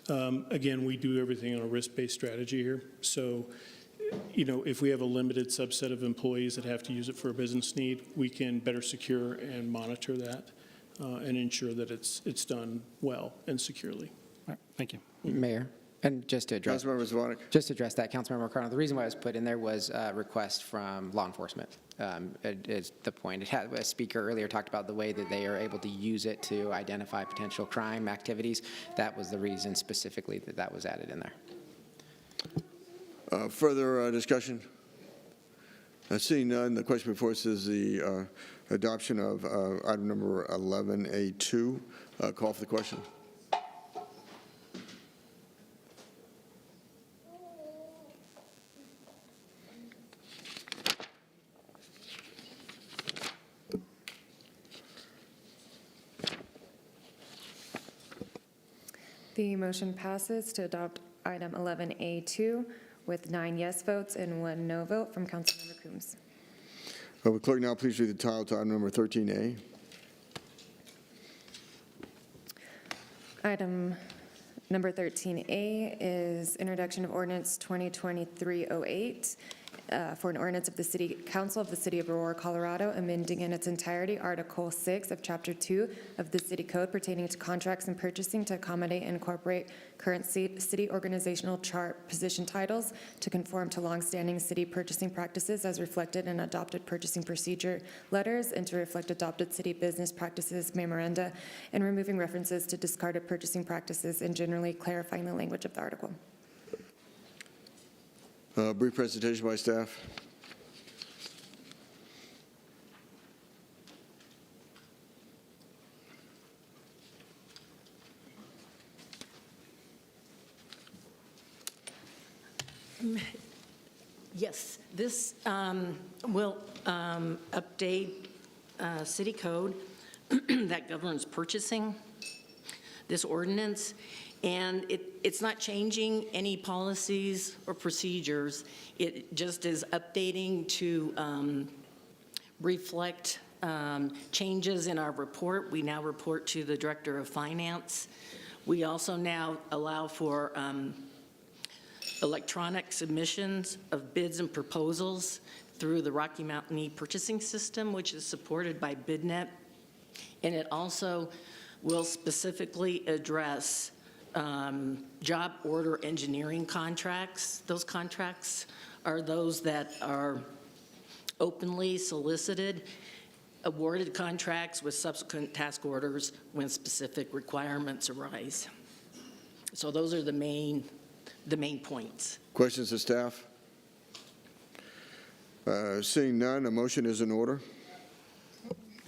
Again, we do everything on a risk-based strategy here. So, if we have a limited subset of employees that have to use it for a business need, we can better secure and monitor that and ensure that it's done well and securely. All right, thank you. Mayor, and just to address that, Councilmember Marcano, the reason why it was put in there was a request from law enforcement. Is the point. A speaker earlier talked about the way that they are able to use it to identify potential crime activities. That was the reason specifically that was added in there. Further discussion? Seeing none, the question before us is the adoption of item number 11A2. Call for the question. The motion passes to adopt item 11A2 with 9 yes votes and 1 no vote from Councilmember Coombs. Will the clerk now please read the title to item number 13A? Item number 13A is introduction of ordinance 2023-08 for an ordinance of the City Council of the City of Aurora, Colorado, amending in its entirety Article 6 of Chapter 2 of the City Code pertaining to contracts and purchasing to accommodate and incorporate current city organizational chart position titles to conform to longstanding city purchasing practices as reflected in adopted purchasing procedure letters and to reflect adopted city business practices memoranda, and removing references to discarded purchasing practices and generally clarifying the language of the article. Brief presentation by staff. Yes, this will update city code that governs purchasing, this ordinance, and it's not changing any policies or procedures. It just is updating to reflect changes in our report. We now report to the Director of Finance. We also now allow for electronic submissions of bids and proposals through the Rocky Mountain e-purchasing system, which is supported by BidNet. And it also will specifically address job order engineering contracts. Those contracts are those that are openly solicited, awarded contracts with subsequent task orders when specific requirements arise. So those are the main points. Questions of staff? Seeing none, a motion is in order.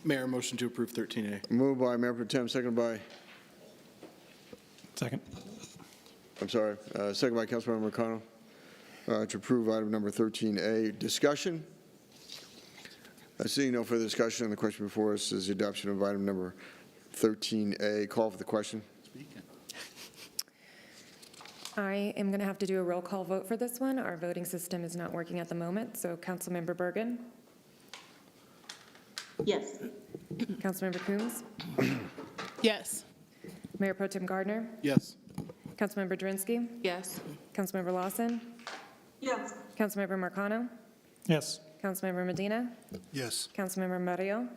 Mayor, motion to approve 13A. Moved by Mayor Pro Tem, seconded by? Second. I'm sorry, second by Councilmember Marcano to approve item number 13A. Discussion? Seeing no further discussion, the question before us is the adoption of item number 13A. Call for the question. I am going to have to do a roll call vote for this one. Our voting system is not working at the moment. So Councilmember Bergen, Yes. Councilmember Coombs, Yes. Mayor Pro Tem Gardner, Yes. Councilmember Drinsky, Yes. Councilmember Lawson, Yes. Councilmember Marcano, Yes. Councilmember Medina, Yes. Councilmember Murillo,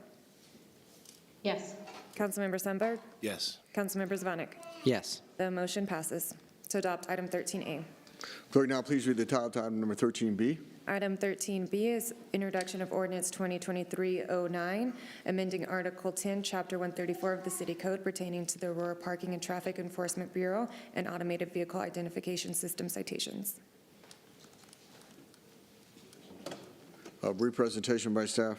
Yes. Councilmember Sundberg, Yes. Councilmember Zvanek. Yes. The motion passes. To adopt item 13A. Clerk, now please read the title to item number 13B. Item 13B is introduction of ordinance 2023-09, amending Article 10, Chapter 134 of the City Code pertaining to the Aurora Parking and Traffic Enforcement Bureau and automated vehicle identification system citations. A brief presentation by staff.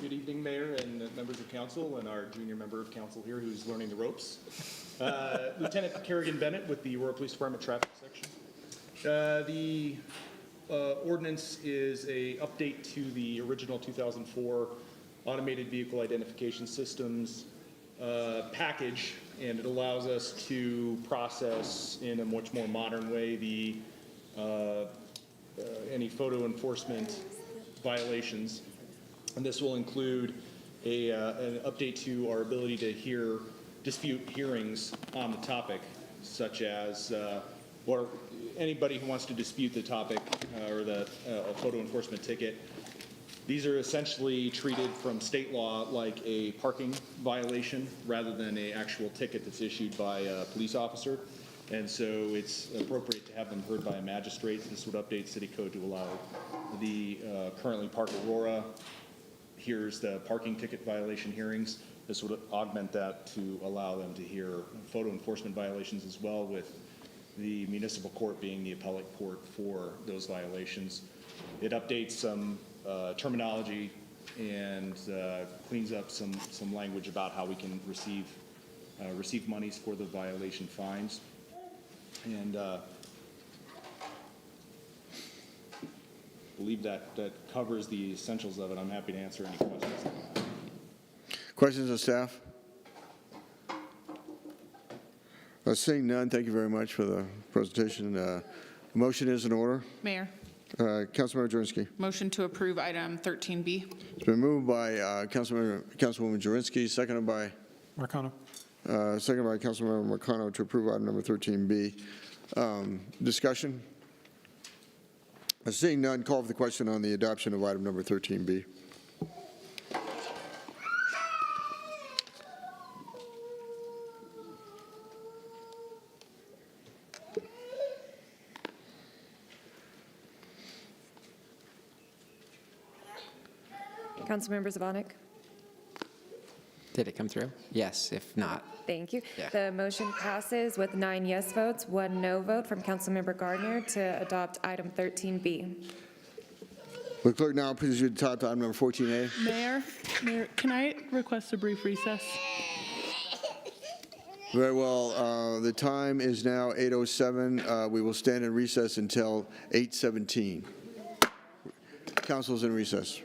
Good evening, Mayor and members of council, and our junior member of council here who's learning the ropes. Lieutenant Kerrigan Bennett with the Aurora Police Department Traffic Section. The ordinance is a update to the original 2004 Automated Vehicle Identification Systems package, and it allows us to process in a much more modern way the any photo enforcement violations. And this will include an update to our ability to hear dispute hearings on the topic, such as, or anybody who wants to dispute the topic or the photo enforcement ticket. These are essentially treated from state law like a parking violation rather than an actual ticket that's issued by a police officer. And so it's appropriate to have them heard by a magistrate. This would update city code to allow the currently Park Aurora hears the parking ticket violation hearings. This would augment that to allow them to hear photo enforcement violations as well, with the municipal court being the appellate court for those violations. It updates some terminology and cleans up some language about how we can receive monies for the violation fines. And believe that covers the essentials of it. I'm happy to answer any questions. Questions of staff? Seeing none, thank you very much for the presentation. Motion is in order. Mayor, Councilmember Drinsky. motion to approve item 13B. It's been moved by Councilwoman Drinsky, seconded by Marcano. Councilmember Marcano to approve item number 13B. Discussion? Seeing none, call for the question on the adoption of item number 13B. Councilmember Zvanek? Did it come through? Yes, if not. Thank you. Yeah. The motion passes with 9 yes votes, 1 no vote from Councilmember Gardner to adopt item 13B. Will the clerk now please read the title to item number 14A? Mayor, can I request a brief recess? Very well. The time is now 8:07. We will stand in recess until 8:17. Council's in recess.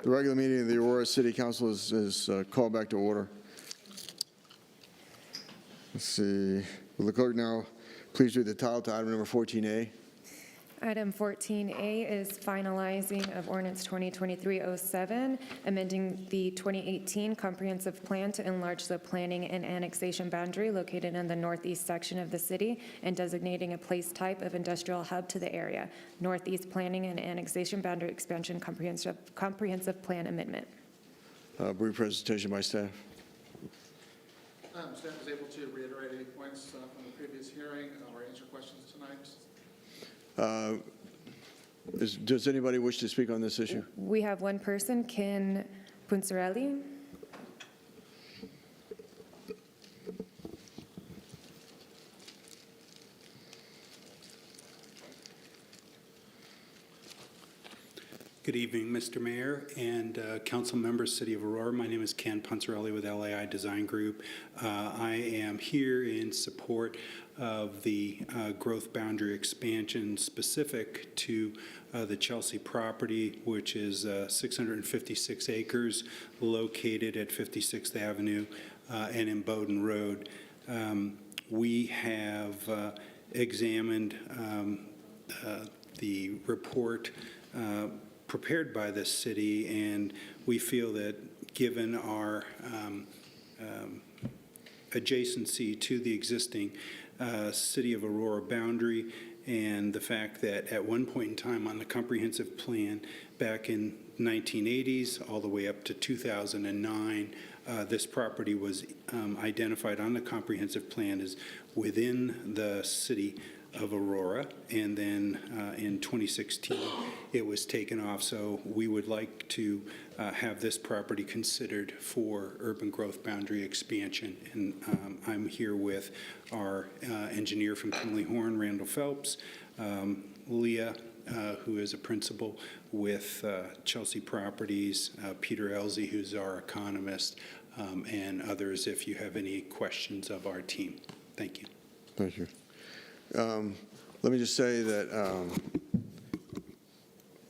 The regular meeting of the Aurora City Council is called back to order. Let's see. Will the clerk now please read the title to item number 14A? Item 14A is finalizing of ordinance 2023-07, amending the 2018 comprehensive plan to enlarge the planning and annexation boundary located in the northeast section of the city and designating a place type of industrial hub to the area. Northeast planning and annexation boundary expansion comprehensive plan amendment. Brief presentation by staff. Staff is able to reiterate any points from the previous hearing or answer questions tonight. Does anybody wish to speak on this issue? We have one person, Ken Punzarelli. Good evening, Mr. Mayor and council members, City of Aurora. My name is Ken Punzarelli with LAI Design Group. I am here in support of the growth boundary expansion specific to the Chelsea property, which is 656 acres located at 56th Avenue and in Bowden Road. We have examined the report prepared by the city, and we feel that given our adjacency to the existing City of Aurora boundary and the fact that at one point in time on the comprehensive plan back in 1980s all the way up to 2009, this property was identified on the comprehensive plan as within the City of Aurora, and then in 2016 it was taken off. So we would like to have this property considered for urban growth boundary expansion. And I'm here with our engineer from Kinley Horn, Randall Phelps, Leah, who is a principal with Chelsea Properties, Peter Elsie, who's our economist, and others if you have any questions of our team. Thank you. Thank you. Let me just say that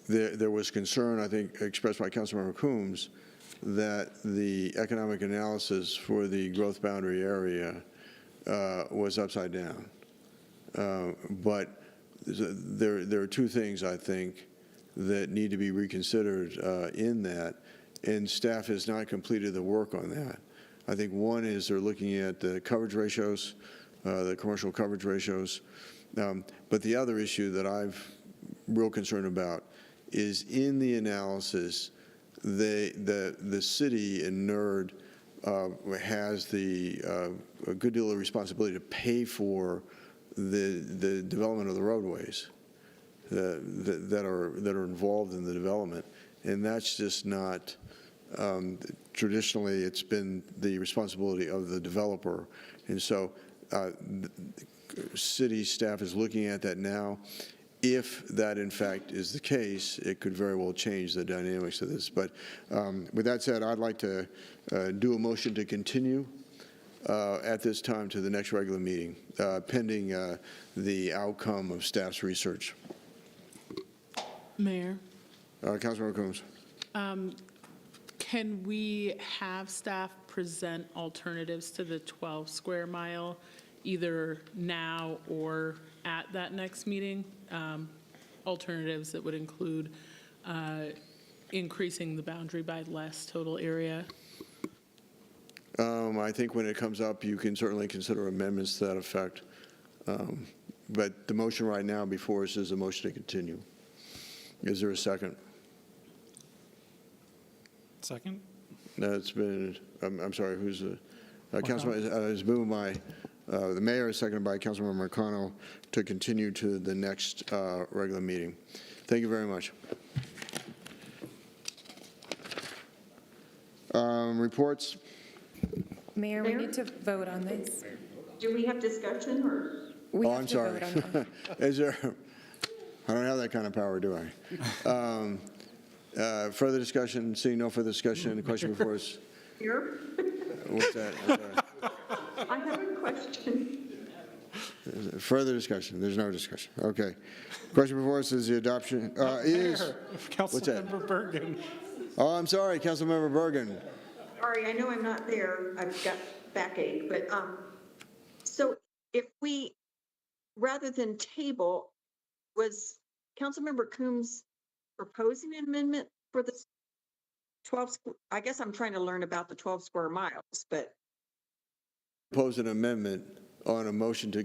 there was concern, I think, expressed by Councilmember Coombs, that the economic analysis for the growth boundary area was upside down. But there are two things, I think, that need to be reconsidered in that, and staff has not completed the work on that. I think one is they're looking at the coverage ratios, the commercial coverage ratios. But the other issue that I'm real concerned about is in the analysis, the city and NERD has a good deal of responsibility to pay for the development of the roadways that are involved in the development, and that's just not. Traditionally, it's been the responsibility of the developer, and so city staff is looking at that now. If that, in fact, is the case, it could very well change the dynamics of this. But with that said, I'd like to do a motion to continue at this time to the next regular meeting, pending the outcome of staff's research. Mayor, Councilmember Coombs. can we have staff present alternatives to the 12 square mile, either now or at that next meeting? Alternatives that would include increasing the boundary by less total area? I think when it comes up, you can certainly consider amendments to that effect. But the motion right now before us is a motion to continue. Is there a second? Second? That's been, I'm sorry, who's the, Councilman, is moved by the mayor, is seconded by Councilmember McConnell to continue to the next regular meeting. Thank you very much. Reports? Mayor, we need to vote on this. Do we have discussion or? We Oh, have I'm to sorry. vote on that. Is there, I don't have that kind of power, do I? Further discussion? Seeing no further discussion, the question before us. Here? What's that? I'm sorry. I have a question. Further discussion? There's no discussion. Okay. Question before us is the adoption. Councilmember Bergen. Oh, I'm sorry, Councilmember Bergen. Sorry, I know I'm not there. I've got backache, but, so if we, rather than table, was Councilmember Coombs proposing an amendment for the 12, I guess I'm trying to learn about the 12 square miles, but. Propose an amendment on a motion to,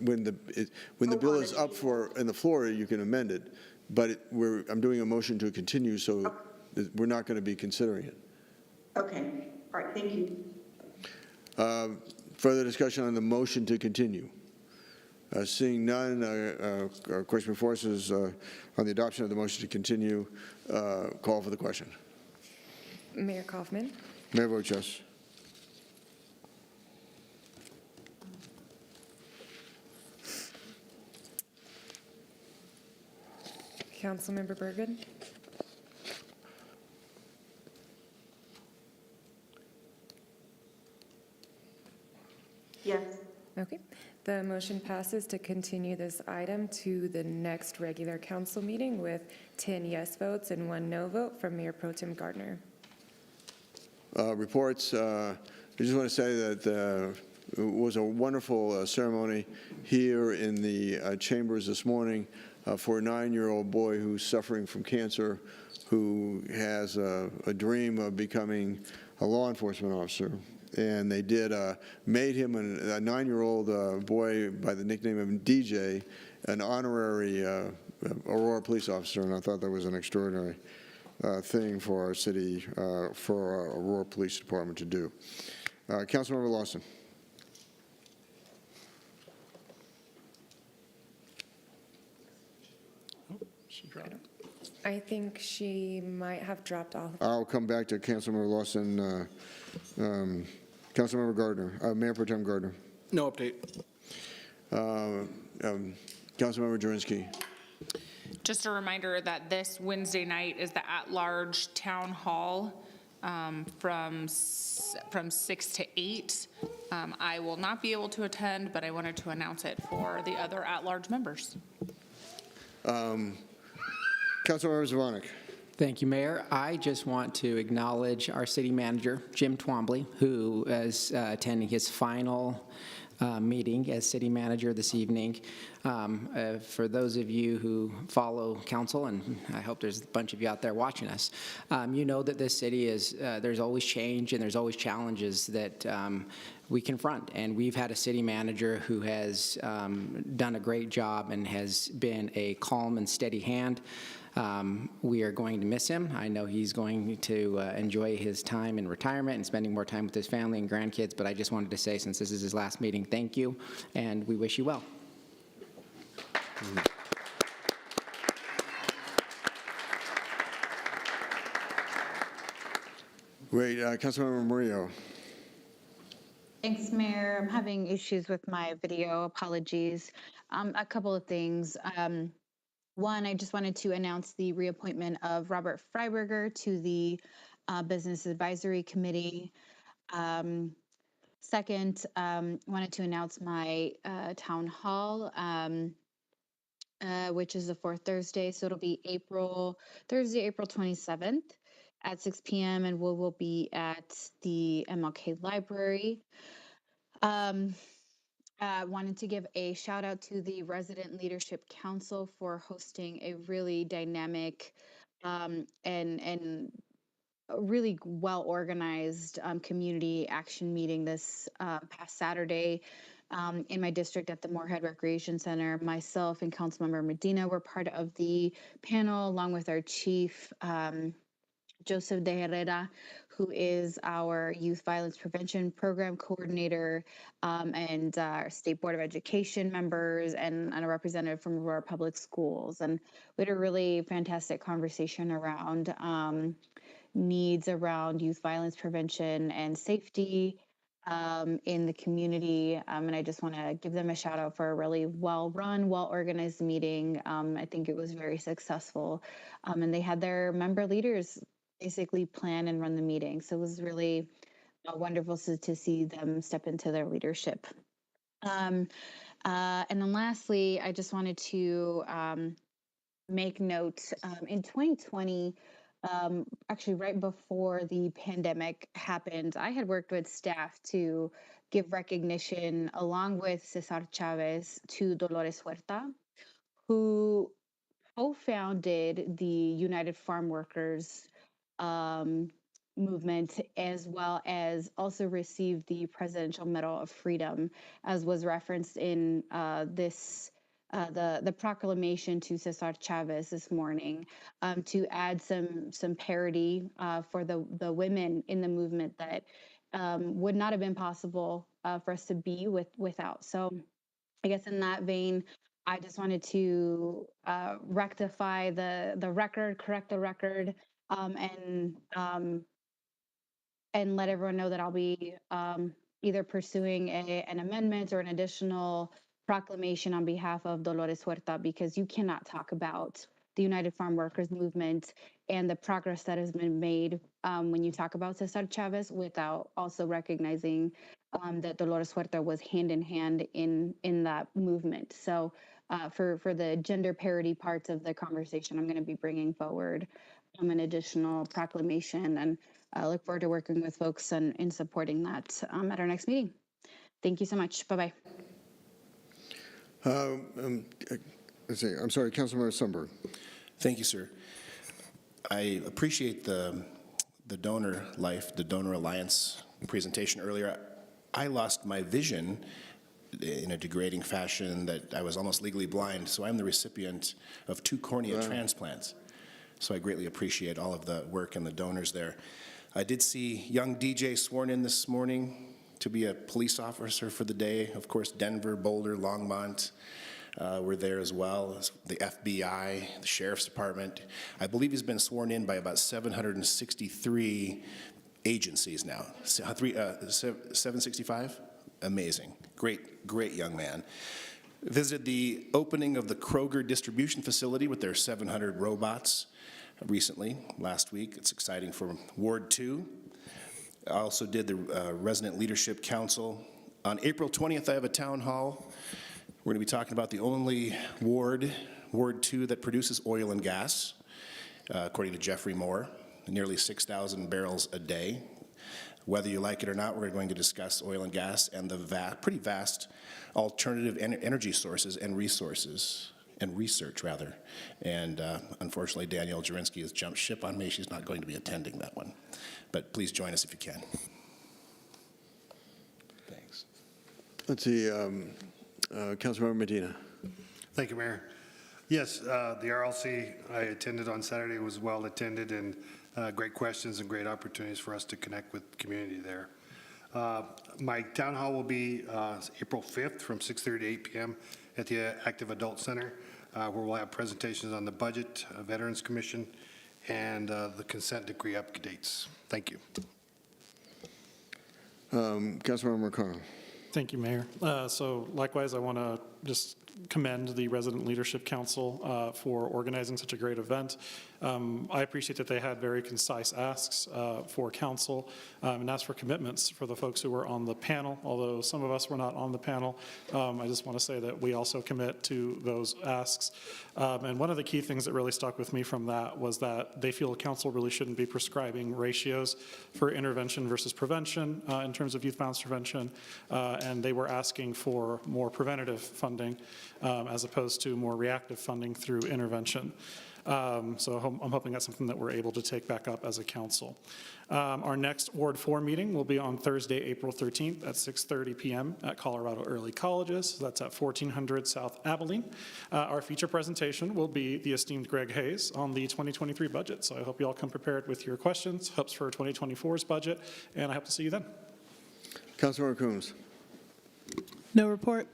when the bill is up for, in the floor, you can amend it. But I'm doing a motion to continue, so we're not going to be considering it. Okay, all right, thank you. Further discussion on the motion to continue? Seeing none, question before us is on the adoption of the motion to continue. Call for the question. Mayor Kaufman. Mayor votes yes. Councilmember Bergen. Yes. Okay. The motion passes to continue this item to the next regular council meeting with 10 yes votes and 1 no vote from Mayor Pro Tem Gardner. Reports. I just want to say that it was a wonderful ceremony here in the chambers this morning for a 9-year-old boy who's suffering from cancer, who has a dream of becoming a law enforcement officer. And they made him a 9-year-old boy by the nickname of DJ, an honorary Aurora police officer, and I thought that was an extraordinary thing for our city, for our Aurora Police Department to do. Councilmember Lawson. She dropped. I think she might have dropped off. I'll come back to Councilmember Lawson. Councilmember Gardner, Mayor Pro Tem Gardner. No update. Councilmember Jurinski. Just a reminder that this Wednesday night is the at-large town hall from 6 to 8. I will not be able to attend, but I wanted to announce it for the other at-large members. Councilmember Zvonek. Thank you, Mayor. I just want to acknowledge our city manager, Jim Twombly, who is attending his final meeting as city manager this evening. For those of you who follow council, and I hope there's a bunch of you out there watching us, you know that this city is, there's always change and there's always challenges that we confront. And we've had a city manager who has done a great job and has been a calm and steady hand. We are going to miss him. I know he's going to enjoy his time in retirement and spending more time with his family and grandkids, but I just wanted to say, since this is his last meeting, thank you, and we wish you well. Great. Councilmember Murillo. Thanks, Mayor. I'm having issues with my video. Apologies. A couple of things. One, I just wanted to announce the reappointment of Robert Freiberger to the Business Advisory Committee. Second, wanted to announce my town hall, which is the fourth Thursday. So it'll be Thursday, April 27th at 6 p.m. and we will be at the MLK Library. Wanted to give a shout out to the Resident Leadership Council for hosting a really dynamic and a really well organized community action meeting this past Saturday in my district at the Moorhead Recreation Center. Myself and Councilmember Medina were part of the panel, along with our chief, Joseph De Herrera, who is our Youth Violence Prevention Program Coordinator, and our State Board of Education members, and a representative from Aurora Public Schools. And we had a really fantastic conversation around needs around youth violence prevention and safety in the community. And I just want to give them a shout out for a really well-run, well-organized meeting. I think it was very successful. And they had their member leaders basically plan and run the meeting. So it was really wonderful to see them step into their leadership. And then lastly, I just wanted to make note, in 2020, actually right before the pandemic happened, I had worked with staff to give recognition along with Cesar Chavez to Dolores Huerta, who co-founded the United Farm Workers um, movement, as well as also received the Presidential Medal of Freedom, as was referenced in the proclamation to Cesar Chavez this morning, to add some parity for the women in the movement that would not have been possible for us to be without. So I guess in that vein, I just wanted to rectify the record, correct the record, and let everyone know that I'll be either pursuing an amendment or an additional proclamation on behalf of Dolores Huerta, because you cannot talk about the United Farm Workers Movement and the progress that has been made when you talk about Cesar Chavez without also recognizing that Dolores Huerta was hand in hand in that movement. So for the gender parity parts of the conversation, I'm going to be bringing forward an additional proclamation, and I look forward to working with folks in supporting that at our next meeting. Thank you so much. Bye-bye. Let's see, I'm sorry, Councilmember Sundberg. Thank you, sir. I appreciate the donor life, the Donor Alliance presentation earlier. I lost my vision in a degrading fashion that I was almost legally blind, so I'm the recipient of 2 cornea transplants. So I greatly appreciate all of the work and the donors there. I did see young DJ sworn in this morning to be a police officer for the day. Of course, Denver, Boulder, Longmont were there as well. The FBI, the Sheriff's Department. I believe he's been sworn in by about 763 agencies now. 765? Amazing. Great young man. Visited the opening of the Kroger distribution facility with their 700 robots recently, last week. It's exciting for Ward 2. I also did the Resident Leadership Council. On April 20th, I have a town hall. We're going to be talking about the only Ward 2, that produces oil and gas, according to Jeffrey Moore, nearly 6,000 barrels a day. Whether you like it or not, we're going to discuss oil and gas and the pretty vast alternative energy sources and resources, and research, rather. And unfortunately, Danielle Jurinsky has jumped ship on me. She's not going to be attending that one. But please join us if you can. Thanks. Let's see, Councilmember Medina. Thank you, Mayor. Yes, the RLC I attended on Saturday was well attended, and great questions and great opportunities for us to connect with the community there. My town hall will be April 5th from 6:30 to 8 p.m. at the Active Adult Center, where we'll have presentations on the budget, Veterans Commission, and the consent decree updates. Thank you. Councilmember McClung. Thank you, Mayor. So likewise, I want to just commend the Resident Leadership Council for organizing such a great event. I appreciate that they had very concise asks for council and asked for commitments for the folks who were on the panel, although some of us were not on the panel. I just want to say that we also commit to those asks. And one of the key things that really stuck with me from that was that they feel council really shouldn't be prescribing ratios for intervention versus prevention in terms of youth violence prevention. And they were asking for more preventative funding as opposed to more reactive funding through intervention. So I'm hoping that's something that we're able to take back up as a council. Our next Ward 4 meeting will be on Thursday, April 13th at 6:30 p.m. at Colorado Early Colleges. That's at 1400 South Abilene. Our feature presentation will be the esteemed Greg Hayes on the 2023 budget. So I hope you all come prepared with your questions, hopes for 2024's budget, and I hope to see you then. Councilmember Coombs. No report.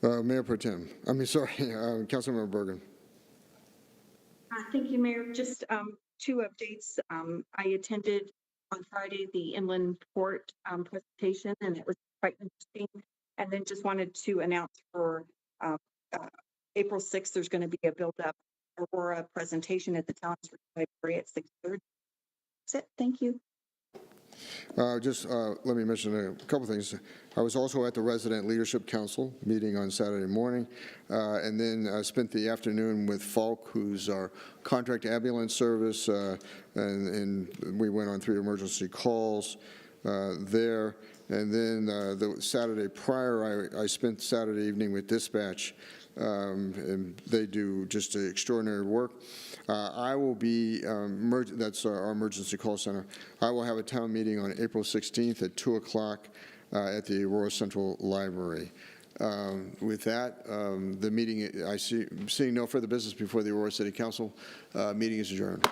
Mayor Pro Tem. Councilmember Bergen. Thank you, Mayor. Just 2 updates. I attended on Friday the Inland Port presentation, and it was quite interesting. And then just wanted to announce for April 6th, there's going to be a build-up Aurora presentation at the Talents Library at 6:30. That's it. Thank you. Let me mention a couple things. I was also at the Resident Leadership Council meeting on Saturday morning, and then spent the afternoon with Falk, who's our contract ambulance service, and we went on 3 emergency calls there. And then the Saturday prior, I spent Saturday evening with dispatch, and they do just extraordinary work. I will be, that's our emergency call center. I will have a town meeting on April 16th at 2 o'clock at the Aurora Central Library. With that, the meeting, seeing no further business before the Aurora City Council, meeting is adjourned.